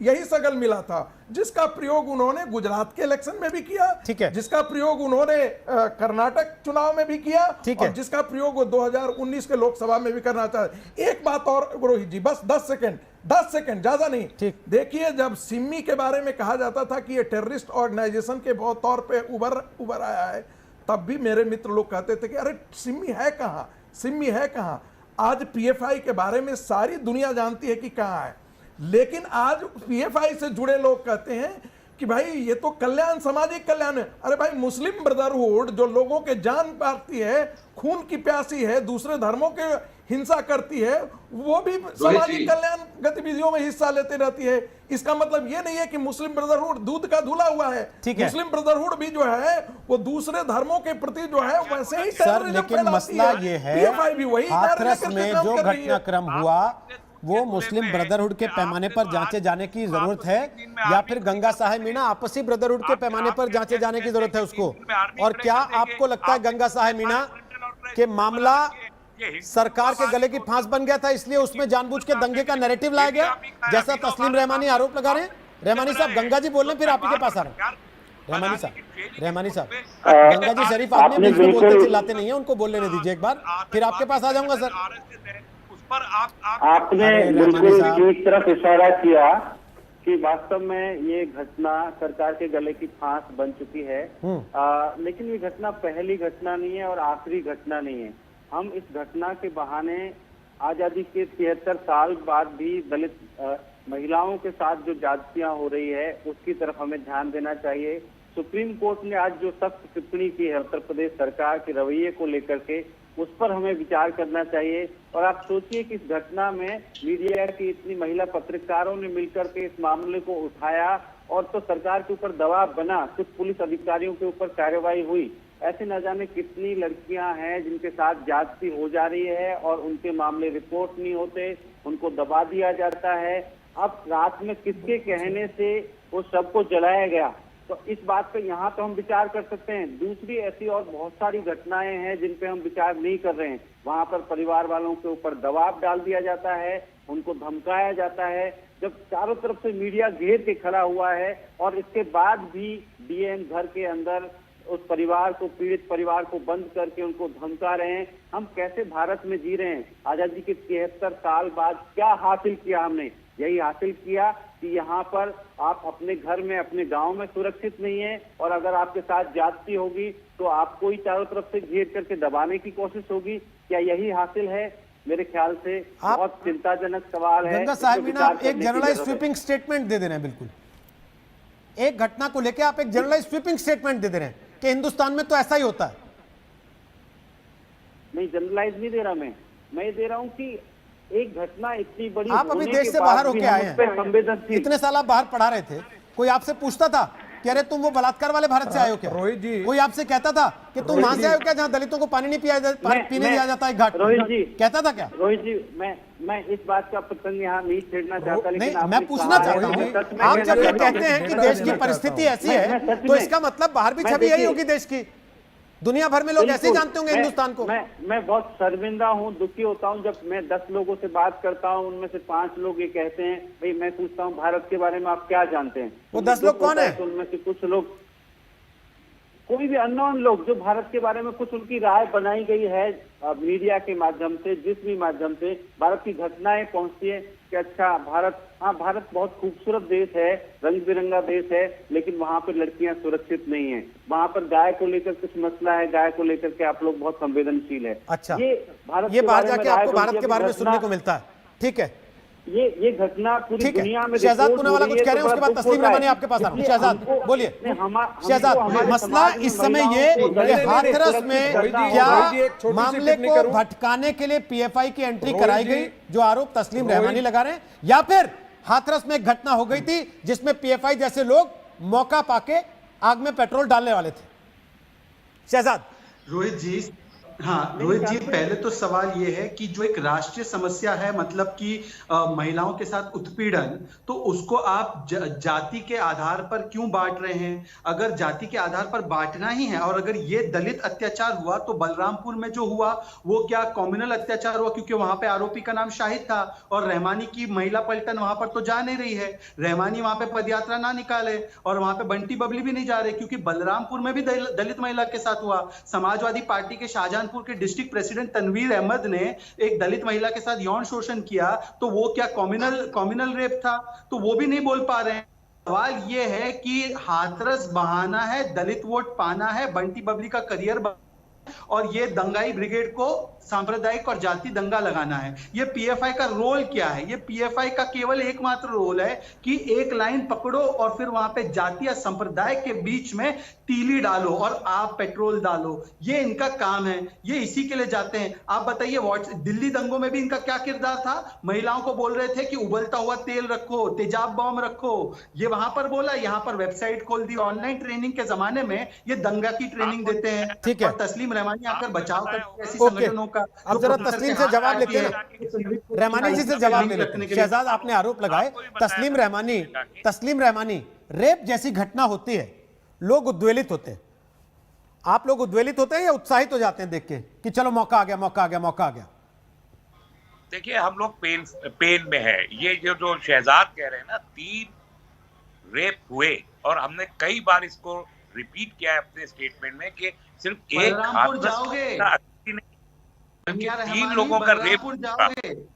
यही सगल मिला था, जिसका प्रयोग उन्होंने गुजरात के इलेक्शन में भी किया, ठीक है, जिसका प्रयोग उन्होंने कर्नाटक चुनाव में भी किया, ठीक है, और जिसका प्रयोग वो 2019 के लोकसभा में भी करना चाहते। एक बात और रोहित जी, बस 10 सेकंड, ज्यादा नहीं। देखिए, जब सिमी के बारे में कहा जाता था कि ये टेररिस्ट ऑर्गेनाइजेशन के बहुत तौर पे उभर आया है, तब भी मेरे मित्र लोग कहते थे कि अरे सिमी है कहाँ। आज पीएफआई के बारे में सारी दुनिया जानती है कि कहाँ है, लेकिन आज पीएफआई से जुड़े लोग कहते हैं कि भाई ये तो कल्याण, सामाजिक कल्याण है। अरे भाई, मुस्लिम ब्रदरहुड जो लोगों के जान मारती है, खून की प्यासी है, दूसरे धर्मों के हिंसा करती है, वो भी सामाजिक कल्याण गतिविधियों में हिस्सा लेते रहती है। इसका मतलब ये नहीं है कि मुस्लिम ब्रदरहुड दूध का धुला हुआ है। मुस्लिम ब्रदरहुड भी जो है वो दूसरे धर्मों के प्रति जो है वैसे ही सर, लेकिन मसला ये है, हाथरस में जो घटनाक्रम हुआ वो मुस्लिम ब्रदरहुड के पैमाने पर जांचे जाने की जरूरत है, या फिर गंगा साहेब मीणा आपसी ब्रदरहुड के पैमाने पर जांचे जाने की जरूरत है उसको? और क्या आपको लगता है गंगा साहेब मीणा के मामला सरकार के गले की फांस बन गया था, इसलिए उसमें जानबूझ के दंगे का नैरेटिव लाया गया, जैसा तस्लीम रहमानी आरोप लगा रहे हैं? रहमानी साहब, गंगा जी बोल रहे हैं, फिर आप ही के पास आ रहे हैं। रहमानी साहब, गंगा जी शरीफ आदमी, बोलते चिल्लाते नहीं है, उनको बोल लेने दीजिए एक बार, फिर आपके पास आ जाऊंगा सर। आपने बिल्कुल एक तरफ इशारा किया कि वास्तव में ये घटना सरकार के गले की फांस बन चुकी है, लेकिन ये घटना पहली घटना नहीं है और आखिरी घटना नहीं है। हम इस घटना के बहाने आजादी के 73 साल बाद भी दलित महिलाओं के साथ जो ज्यादतियां हो रही है उसकी तरफ हमें ध्यान देना चाहिए। सुप्रीम कोर्ट ने आज जो सख्त टिप्पणी की है उत्तर प्रदेश सरकार के रवैये को लेकर के, उस पर हमें विचार करना चाहिए। और आप सोचिए कि इस घटना में मीडिया की इतनी महिला पत्रकारों ने मिलकर के इस मामले को उठाया और तो सरकार के ऊपर दबाव बना, कुछ पुलिस अधिकारियों के ऊपर कार्रवाई हुई। ऐसे न जाने कितनी लड़कियां हैं जिनके साथ ज्यादती हो जा रही है और उनके मामले रिपोर्ट नहीं होते, उनको दबा दिया जाता है। अब रात में किसके कहने से वो सबको जलाया गया, तो इस बात पे यहाँ तो हम विचार कर सकते हैं। दूसरी ऐसी और बहुत सारी घटनाएं हैं जिन पे हम विचार नहीं कर रहे हैं। वहां पर परिवार वालों के ऊपर दबाव डाल दिया जाता है, उनको धमकाया जाता है, जब चारों तरफ से मीडिया घेर के खड़ा हुआ है और इसके बाद भी डीएम घर के अंदर उस परिवार को, पीड़ित परिवार को बंद करके उनको धमका रहे हैं। हम कैसे भारत में जी रहे हैं? आजादी के 73 साल बाद क्या हासिल किया हमने? यही हासिल किया कि यहाँ पर आप अपने घर में, अपने गांव में सुरक्षित नहीं है, और अगर आपके साथ ज्यादती होगी तो आपको ही चारों तरफ से घेर करके दबाने की कोशिश होगी। क्या यही हासिल है? मेरे ख्याल से बहुत चिंताजनक सवाल है। गंगा साहब मीना, आप एक जनरलाइज स्वीपिंग स्टेटमेंट दे रहे हैं, बिल्कुल एक घटना को लेकर आप एक जनरलाइज स्वीपिंग स्टेटमेंट दे रहे हैं कि हिंदुस्तान में तो ऐसा ही होता है। नहीं, जनरलाइज नहीं दे रहा मैं ये दे रहा हूँ कि एक घटना इतनी बड़ी, आप अभी देश से बाहर होके आए हैं, इतने साल आप बाहर पढ़ा रहे थे, कोई आपसे पूछता था कि अरे तुम वो बलात्कार वाले भारत से आए हो क्या? रोहित जी, कोई आपसे कहता था कि तुम वहां से आए हो क्या जहां दलितों को पानी नहीं पीने दिया जाता है घाट? रोहित जी कहता था क्या? रोहित जी, मैं इस बात का प्रसंग यहाँ नहीं छेड़ना चाहता, लेकिन नहीं, मैं पूछना चाहता हूँ, आप जब ये कहते हैं कि देश की परिस्थिति ऐसी है तो इसका मतलब बाहर भी छवि यही होगी देश की, दुनिया भर में लोग ऐसे ही जानते होंगे हिंदुस्तान को। मैं बहुत शर्मिंदा हूँ, दुखी होता हूँ जब मैं 10 लोगों से बात करता हूँ, उनमें से 5 लोग ये कहते हैं, भाई मैं पूछता हूँ भारत के बारे में आप क्या जानते हैं? वो 10 लोग कौन है? तो उनमें से कुछ लोग, कोई भी अननोन लोग जो भारत के बारे में कुछ उनकी राय बनाई गई है मीडिया के माध्यम से, जिस भी माध्यम से भारत की घटनाएं पहुंचती है कि अच्छा भारत, हाँ भारत बहुत खूबसूरत देश है, रंग बिरंगा देश है, लेकिन वहाँ पर लड़कियां सुरक्षित नहीं है, वहाँ पर गाय को लेकर कुछ मसला है, गाय को लेकर के आप लोग बहुत संवेदनशील है। अच्छा, ये भारत ये बात जाके आपको भारत के बारे में सुनने को मिलता है, ठीक है? ये घटना पूरी दुनिया में, शहजाद पूनावाला कुछ कह रहे हैं, उसके बाद तस्लीम रहमानी आपके पास आ रहा हूं। शहजाद बोलिए। शहजाद, मसला इस समय ये कि हाथरस में क्या मामले को भटकाने के लिए पीएफआई की एंट्री कराई गई, जो आरोप तस्लीम रहमानी लगा रहे हैं, या फिर हाथरस में एक घटना हो गई थी जिसमें पीएफआई जैसे लोग मौका पाके आग में पेट्रोल डालने वाले थे? शहजाद। रोहित जी, हाँ रोहित जी, पहले तो सवाल ये है कि जो एक राष्ट्रीय समस्या है, मतलब कि महिलाओं के साथ उत्पीड़न, तो उसको आप जाति के आधार पर क्यों बांट रहे हैं? अगर जाति के आधार पर बांटना ही है, और अगर ये दलित अत्याचार हुआ तो बलरामपुर में जो हुआ वो क्या कम्युनल अत्याचार हुआ? क्योंकि वहां पे आरोपी का नाम शाहिद था, और रहमानी की महिला पलटन वहां पर तो जा नहीं रही है, रहमानी वहां पे पदयात्रा ना निकाले, और वहां पे बंटी बबली भी नहीं जा रहे, क्योंकि बलरामपुर में भी दलित महिला के साथ हुआ। समाजवादी पार्टी के शाहजहां के डिस्ट्रिक्ट प्रेसिडेंट तनवीर अहमद ने एक दलित महिला के साथ यौन शोषण किया, तो वो क्या कम्युनल रेप था? तो वो भी नहीं बोल पा रहे हैं। सवाल ये है कि हाथरस बहाना है, दलित वोट पाना है, बंटी बबली का करियर और ये दंगाई ब्रिगेड को सांप्रदायिक और जाति दंगा लगाना है। ये पीएफआई का रोल क्या है? ये पीएफआई का केवल एकमात्र रोल है कि एक लाइन पकड़ो और फिर वहां पे जाति या संप्रदाय के बीच में तीली डालो और आप पेट्रोल डालो, ये इनका काम है, ये इसी के लिए जाते हैं। आप बताइए, दिल्ली दंगों में भी इनका क्या किरदार था? महिलाओं को बोल रहे थे कि उबलता हुआ तेल रखो, तेजाब बम रखो, ये वहां पर बोला, यहाँ पर वेबसाइट खोल दी। ऑनलाइन ट्रेनिंग के जमाने में ये दंगा की ट्रेनिंग देते हैं। ठीक है, तस्लीम रहमानी आकर बचाव करते ऐसी संगठनों का। अब जरा तस्लीम से जवाब लेते हैं, रहमानी जी से जवाब ले लेते हैं। शहजाद, आपने आरोप लगाए, तस्लीम रहमानी, रेप जैसी घटना होती है, लोग उद्वेलित होते हैं। आप लोग उद्वेलित होते हैं या उत्साहित हो जाते हैं देख के कि चलो मौका आ गया? देखिए, हम लोग पेन में है। ये जो शहजाद कह रहे हैं ना, 3 रेप हुए, और हमने कई बार इसको रिपीट किया है अपने स्टेटमेंट में कि सिर्फ एक हाथरस 3 लोगों का रेप हुआ,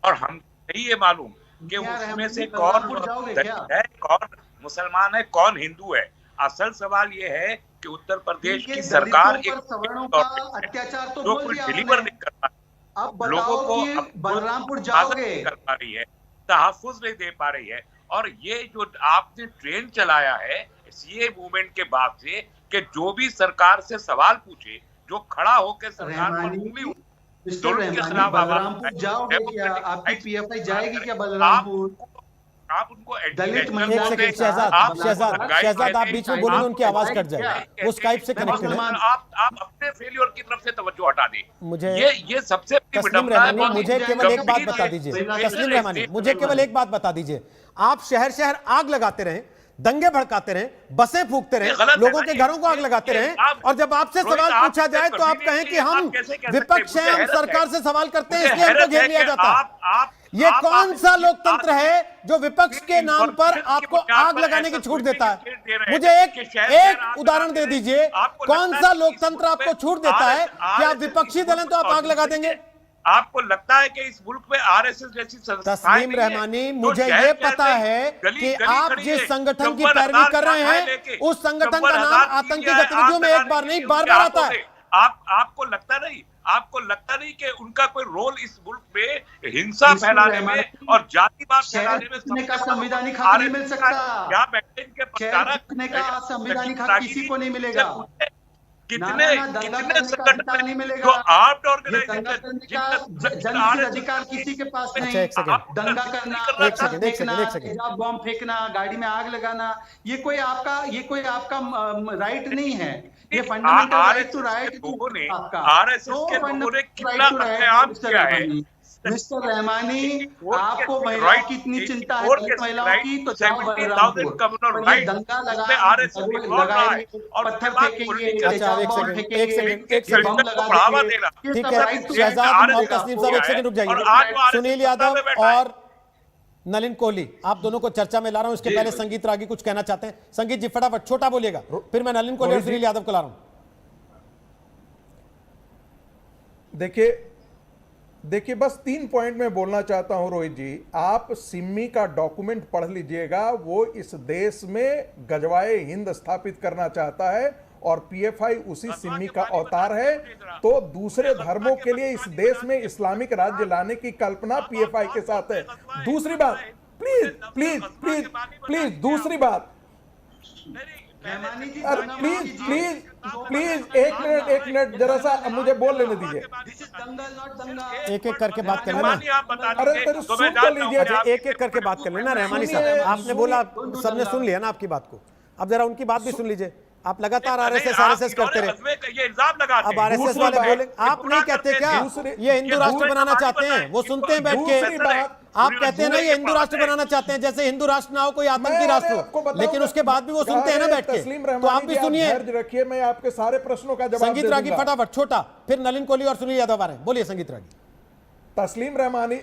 और हम नहीं ये मालूम कि उसमें से कौन दलित है, कौन मुसलमान है, कौन हिंदू है। असल सवाल ये है कि उत्तर प्रदेश की सरकार अत्याचार तो जो कुछ डिलीवर नहीं कर पा रही, लोगों को बलरामपुर जाओगे कर पा रही है, तहफ्फुज़ नहीं दे पा रही है। और ये जो आपने ट्रेन चलाया है सीए मूवमेंट के बाद से, कि जो भी सरकार से सवाल पूछे, जो खड़ा होकर सरकार पर उंगली बलरामपुर जाओगे क्या? आपकी पीएफआई जाएगी क्या बलरामपुर? आप उनको दलित शहजाद, आप बीच में बोलेंगे उनकी आवाज कट जाएगी, वो स्काइप से कनेक्टेड है। आप अपने फेलियर की तरफ से तवज्जो हटा दें। मुझे ये सबसे तस्लीम रहमानी, मुझे केवल एक बात बता दीजिए, तस्लीम रहमानी, मुझे केवल एक बात बता दीजिए। आप शहर आग लगाते रहे, दंगे भड़काते रहे, बसें फूकते रहे, लोगों के घरों को आग लगाते रहे, और जब आपसे सवाल पूछा जाए तो आप कहें कि हम विपक्ष हैं, हम सरकार से सवाल करते हैं, इसलिए हमको घेर लिया जाता है। ये कौन सा लोकतंत्र है जो विपक्ष के नाम पर आपको आग लगाने की छूट देता है? मुझे एक उदाहरण दे दीजिए, कौन सा लोकतंत्र आपको छूट देता है कि आप विपक्षी दल हैं तो आप आग लगा देंगे? आपको लगता है कि इस मुल्क में आरएसएस जैसी तस्लीम रहमानी, मुझे ये पता है कि आप जिस संगठन की पैरवी कर रहे हैं उस संगठन का नाम आतंकी गतिविधियों में एक बार नहीं बार बार आता है। आपको लगता नहीं कि उनका कोई रोल इस मुल्क में हिंसा फैलाने में और जातिवाद फैलाने में का संवैधानिक हक नहीं मिल सकता। क्या बैठने के प्रचारक का संवैधानिक हक किसी को नहीं मिलेगा। कितने संगठन जो आर्म्ड ऑर्गेनाइजेशन जनहित अधिकार किसी के पास नहीं। दंगा करना, फेंकना, बॉम्ब फेंकना, गाड़ी में आग लगाना, ये कोई आपका राइट नहीं है। ये फंडामेंटल राइट टू राइट आपका। आरएसएस के लोगों ने कितना कत्लेआम किया है। मिस्टर रहमानी, आपको महिलाओं की इतनी चिंता है, महिलाओं की, तो दंगा लगाएंगे, पत्थर फेंकेंगे, बम लगाएंगे। ठीक है शहजाद और तस्लीम साहब, एक सेकंड रुक जाइए। सुनील यादव और नलिन कोहली, आप दोनों को चर्चा में ला रहा हूं। इसके पहले संगीत रागी कुछ कहना चाहते हैं। संगीत जी फटाफट छोटा बोलिएगा, फिर मैं नलिन कोहली और सुनील यादव को ला रहा हूं। देखिए बस 3 पॉइंट में बोलना चाहता हूं रोहित जी। आप सिम्मी का डॉक्यूमेंट पढ़ लीजिएगा। वो इस देश में गजवाए हिंद स्थापित करना चाहता है और पीएफआई उसी सिम्मी का अवतार है। तो दूसरे धर्मों के लिए इस देश में इस्लामिक राज्य लाने की कल्पना पीएफआई के साथ है। दूसरी बात, प्लीज दूसरी बात, प्लीज एक मिनट जरा सा मुझे बोल लेने दीजिए। एक एक करके बात कर लेना। अरे सुन तो लीजिए, एक एक करके बात कर लेना। रहमानी साहब, आपने बोला, सबने सुन लिया ना आपकी बात को, अब जरा उनकी बात भी सुन लीजिए। आप लगातार आरएसएस करते रहे, ये इल्जाम लगाते हैं। अब आरएसएस वाले बोले, आप नहीं कहते क्या ये हिंदू राष्ट्र बनाना चाहते हैं? वो सुनते हैं बैठ के, आप कहते हैं ना ये हिंदू राष्ट्र बनाना चाहते हैं, जैसे हिंदू राष्ट्र ना हो कोई आतंकी राष्ट्र हो, लेकिन उसके बाद भी वो सुनते हैं ना बैठ के। तो आप भी सुनिए। रखिए, मैं आपके सारे प्रश्नों का जवाब संगीत रागी फटाफट छोटा, फिर नलिन कोहली और सुनील यादव आ रहे हैं। बोलिए संगीत रागी। तस्लीम रहमानी,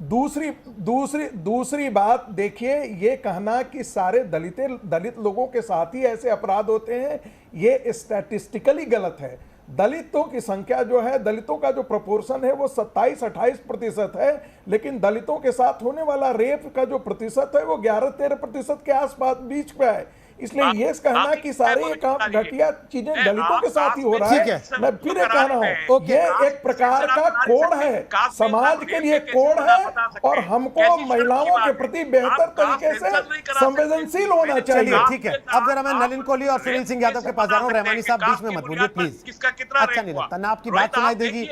दूसरी बात देखिए, ये कहना कि सारे दलित लोगों के साथ ही ऐसे अपराध होते हैं, ये स्टैटिस्टिकली गलत है। दलितों की संख्या जो है, दलितों का जो प्रोपोर्शन है वो 27-28% है, लेकिन दलितों के साथ होने वाला रेप का जो प्रतिशत है वो 11-13% के आसपास बीच पे है। इसलिए ये कहना कि सारे ये काम घटिया चीजें दलितों के साथ ही हो रहा है, मैं फिर कह रहा हूँ ये एक प्रकार का कोड है, समाज के लिए कोड है, और हमको महिलाओं के प्रति बेहतर तरीके से संवेदनशील होना चाहिए। ठीक है, अब जरा मैं नलिन कोहली और सुनील सिंह यादव के पास जा रहा हूँ। रहमानी साहब बीच में मत बोलिए प्लीज, अच्छा नहीं लगता ना, आपकी बात सुनाई देगी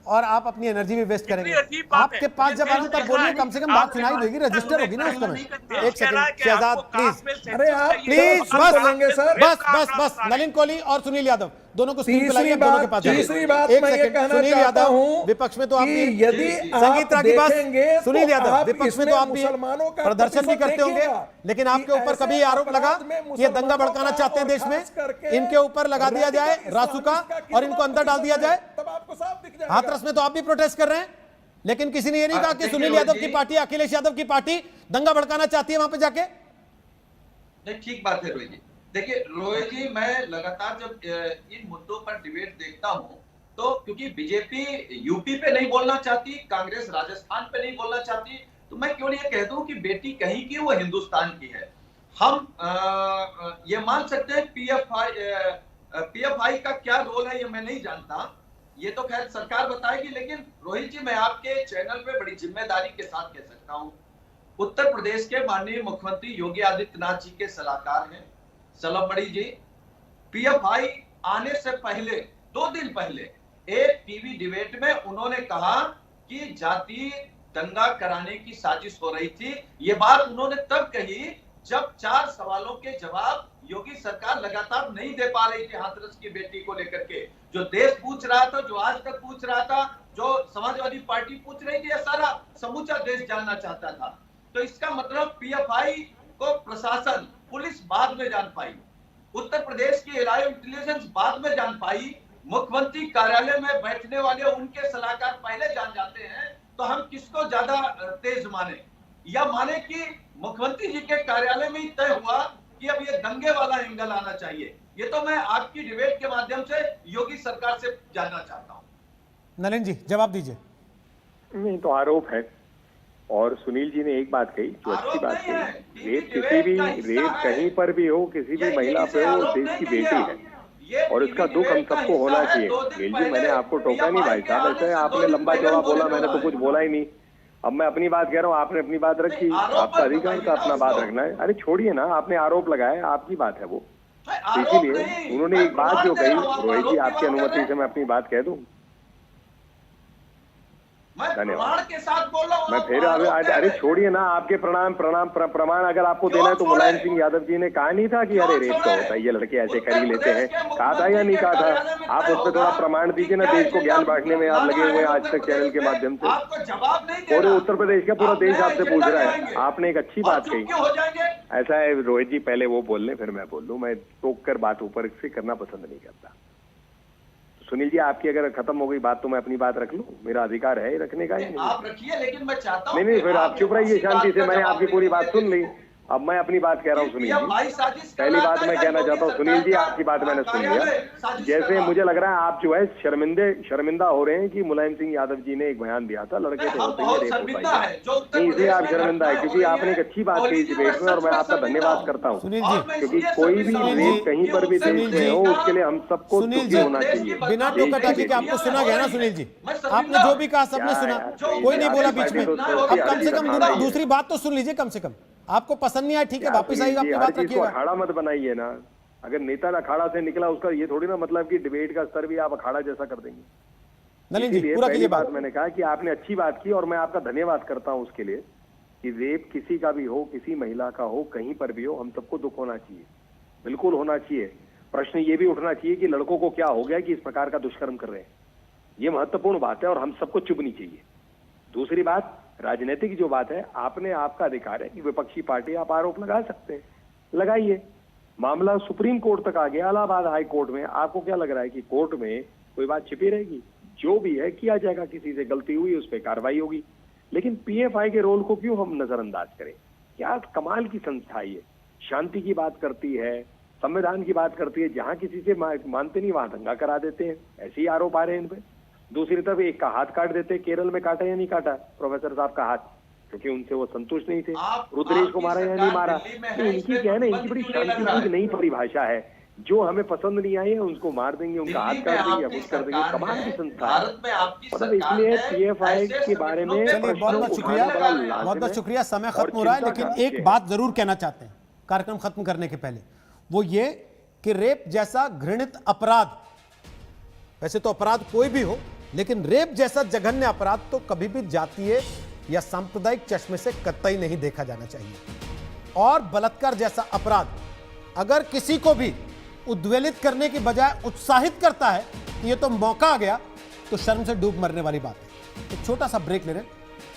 और आप अपनी एनर्जी भी वेस्ट करेंगे। आपके पास जब आए तब बोलिए, कम से कम बात सुनाई देगी, रजिस्टर होगी ना उस समय। एक सेकंड शहजाद प्लीज, अरे आप प्लीज बस नलिन कोहली और सुनील यादव दोनों को स्क्रीन पे लाइए, दोनों के पास। तीसरी बात मैं ये कहना सुनील यादव विपक्ष में तो आप यदि संगीत रागी बात, सुनील यादव विपक्ष में तो आप भी मुसलमानों का प्रदर्शन भी करते होंगे, लेकिन आपके ऊपर कभी आरोप लगा कि ये दंगा भड़काना चाहते हैं देश में, इनके ऊपर लगा दिया जाए रासुका और इनको अंदर डाल दिया जाए? हाथरस में तो आप भी प्रोटेस्ट कर रहे हैं, लेकिन किसी ने ये नहीं कहा कि सुनील यादव की पार्टी, अखिलेश यादव की पार्टी दंगा भड़काना चाहती है वहां पे जाके? ठीक बात है रोहित जी। देखिए रोहित जी, मैं लगातार जब इन मुद्दों पर डिबेट देखता हूं, तो क्योंकि बीजेपी यूपी पे नहीं बोलना चाहती, कांग्रेस राजस्थान पे नहीं बोलना चाहती, तो मैं क्यों ये कह दूं कि बेटी कहीं की वो हिंदुस्तान की है। हम ये मान सकते हैं पीएफआई का क्या रोल है ये मैं नहीं जानता, ये तो खैर सरकार बताएगी, लेकिन रोहित जी मैं आपके चैनल पे बड़ी जिम्मेदारी के साथ कह सकता हूं, उत्तर प्रदेश के माननीय मुख्यमंत्री योगी आदित्यनाथ जी के सलाहकार हैं सलम बड़ी जी। पीएफआई आने से पहले 2 दिन पहले एक टीवी डिबेट में उन्होंने कहा कि जाति दंगा कराने की साजिश हो रही थी। ये बात उन्होंने तब कही जब 4 सवालों के जवाब योगी सरकार लगातार नहीं दे पा रही थी हाथरस की बेटी को लेकर के। जो देश पूछ रहा था, जो आज तक पूछ रहा था, जो समाजवादी पार्टी पूछ रही थी, यह सारा समूचा देश जानना चाहता था। तो इसका मतलब पीएफआई को प्रशासन, पुलिस बाद में जान पाई, उत्तर प्रदेश की एलाइव इंटेलिजेंस बाद में जान पाई, मुख्यमंत्री कार्यालय में बैठने वाले उनके सलाहकार पहले जान जाते हैं तो हम किसको ज्यादा तेज माने, या माने कि मुख्यमंत्री जी के कार्यालय में ही तय हुआ कि अब ये दंगे वाला एंगल आना चाहिए? ये तो मैं आपकी डिबेट के माध्यम से योगी सरकार से जानना चाहता हूं। नलिन जी जवाब दीजिए। नहीं तो आरोप है, और सुनील जी ने एक बात कही जो अच्छी बात कही, रेप किसी भी रेप कहीं पर भी हो, किसी भी महिला पे हो, देश की बेटी है और इसका दुख हम सबको होना चाहिए। गिल जी मैंने आपको टोका नहीं भाई साहब, ऐसे आपने लंबा चौड़ा बोला, मैंने तो कुछ बोला ही नहीं। अब मैं अपनी बात कह रहा हूँ, आपने अपनी बात रखी, आपका अधिकार था अपना बात रखना है। अरे छोड़िए ना, आपने आरोप लगाया, आपकी बात है वो, इसीलिए उन्होंने एक बात जो कही, रोहित जी आपकी अनुमति से मैं अपनी बात कह दूं। धन्यवाद। के साथ बोल रहा हूं, मैं फिर अरे छोड़िए ना, आपके प्रमाण अगर आपको देना है तो मुलायम सिंह यादव जी ने कहा नहीं था कि अरे रेप का होता है, ये लड़के ऐसे कर ही लेते हैं, कहा था या नहीं कहा था? आप उस पर थोड़ा प्रमाण दीजिए ना, देश को ज्ञान बांटने में आप लगे हुए हैं आज तक चैनल के माध्यम से। पूरे उत्तर प्रदेश का पूरा देश आपसे पूछ रहा है, आपने एक अच्छी बात कही। ऐसा है रोहित जी, पहले वो बोल लें फिर मैं बोल लूं, मैं टोक कर बात ऊपर से करना पसंद नहीं करता। सुनील जी आपकी अगर खत्म हो गई बात तो मैं अपनी बात रख लूं, मेरा अधिकार है रखने का ही। आप रखिए, लेकिन मैं चाहता हूं नहीं फिर आप चुप रहिए शांति से, मैंने आपकी पूरी बात सुन ली, अब मैं अपनी बात कह रहा हूँ सुनील जी। पहली बात मैं कहना चाहता हूँ सुनील जी, आपकी बात मैंने सुन लिया। जैसे मुझे लग रहा है आप जो है शर्मिंदा हो रहे हैं कि मुलायम सिंह यादव जी ने एक बयान दिया था लड़के थे होते हैं रेप होता है, नहीं इसलिए आप शर्मिंदा है क्योंकि आपने एक अच्छी बात कही डिबेट में, और मैं आपका धन्यवाद करता हूँ सुनील जी, क्योंकि कोई भी रेप कहीं पर भी देश में हो उसके लिए हम सबको सुखी होना चाहिए। बिना टोका टाकी के आपको सुना गया ना सुनील जी, आपने जो भी कहा सबने सुना, कोई नहीं बोला बीच में। अब कम से कम दूसरी बात तो सुन लीजिए, कम से कम आपको पसंद नहीं आया ठीक है, वापस आइए अपनी बात रखिएगा। अखाड़ा मत बनाइए ना, अगर नेता अखाड़ा से निकला उसका ये थोड़ी ना मतलब कि डिबेट का स्तर भी आप अखाड़ा जैसा कर देंगे। नलिन जी पूरा कीजिए बात। मैंने कहा कि आपने अच्छी बात की और मैं आपका धन्यवाद करता हूं उसके लिए कि रेप किसी का भी हो, किसी महिला का हो, कहीं पर भी हो, हम सबको दुख होना चाहिए, बिल्कुल होना चाहिए। प्रश्न ये भी उठना चाहिए कि लड़कों को क्या हो गया कि इस प्रकार का दुष्कर्म कर रहे हैं, ये महत्वपूर्ण बात है और हम सबको चुभनी चाहिए। दूसरी बात राजनीतिक जो बात है, आपने आपका अधिकार है कि विपक्षी पार्टी आप आरोप लगा सकते हैं, लगाइए। मामला सुप्रीम कोर्ट तक आ गया, इलाहाबाद हाई कोर्ट में, आपको क्या लग रहा है कि कोर्ट में कोई बात छिपी रहेगी? जो भी है किया जाएगा, किसी से गलती हुई उस पर कार्रवाई होगी। लेकिन पीएफआई के रोल को क्यों हम नजरअंदाज करें? क्या कमाल की संस्था है, शांति की बात करती है, संविधान की बात करती है, जहां किसी से मानते नहीं वहां दंगा करा देते हैं, ऐसे ही आरोप आ रहे हैं इन पे। दूसरी तरफ एक का हाथ काट देते, केरल में काटा या नहीं काटा प्रोफेसर साहब का हाथ, क्योंकि उनसे वो संतुष्ट नहीं थे। रुद्रेश को मारा या नहीं मारा, इनकी क्या है ना, इनकी बड़ी शांति की नई परिभाषा है, जो हमें पसंद नहीं आई है उनको मार देंगे, उनका हाथ काट देंगे या कुछ कर देंगे। कमाल की संस्था है, मतलब इसलिए पीएफआई के बारे में बहुत बहुत शुक्रिया। समय खत्म हो रहा है, लेकिन एक बात जरूर कहना चाहते हैं कार्यक्रम खत्म करने के पहले, वो ये कि रेप जैसा घृणित अपराध, वैसे तो अपराध कोई भी हो, लेकिन रेप जैसा जघन्य अपराध तो कभी भी जातीय या सांप्रदायिक चश्मे से कतई नहीं देखा जाना चाहिए। और बलात्कार जैसा अपराध अगर किसी को भी उद्वेलित करने की बजाय उत्साहित करता है कि ये तो मौका आ गया, तो शर्म से डूब मरने वाली बात है। एक छोटा सा ब्रेक ले रहे हैं।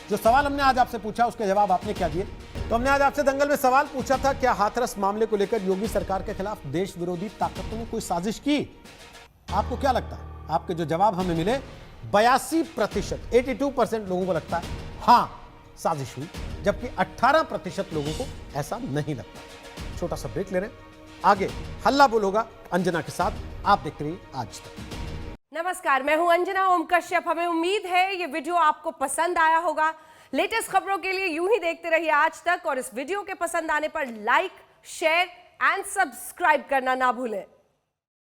जो सवाल हमने आज आपसे पूछा उसके जवाब आपने क्या दिए? तो हमने आज आपसे दंगल में सवाल पूछा था, क्या हाथरस मामले को लेकर योगी सरकार के खिलाफ देश विरोधी ताकतों ने कोई साजिश की? आपको क्या लगता है? आपके जो जवाब हमें मिले 82%, 82% लोगों को लगता है हां साजिश हुई, जबकि 18% लोगों को ऐसा नहीं लगता। छोटा सा ब्रेक ले रहे हैं, आगे हल्ला बोल होगा अंजना के साथ। आप देखते रहिए आज तक। नमस्कार, मैं हूं अंजना ओम कश्यप। हमें उम्मीद है ये वीडियो आपको पसंद आया होगा। लेटेस्ट खबरों के लिए यूं ही देखते रहिए आज तक, और इस वीडियो के पसंद आने पर लाइक, शेयर एंड सब्सक्राइब करना ना भूलें।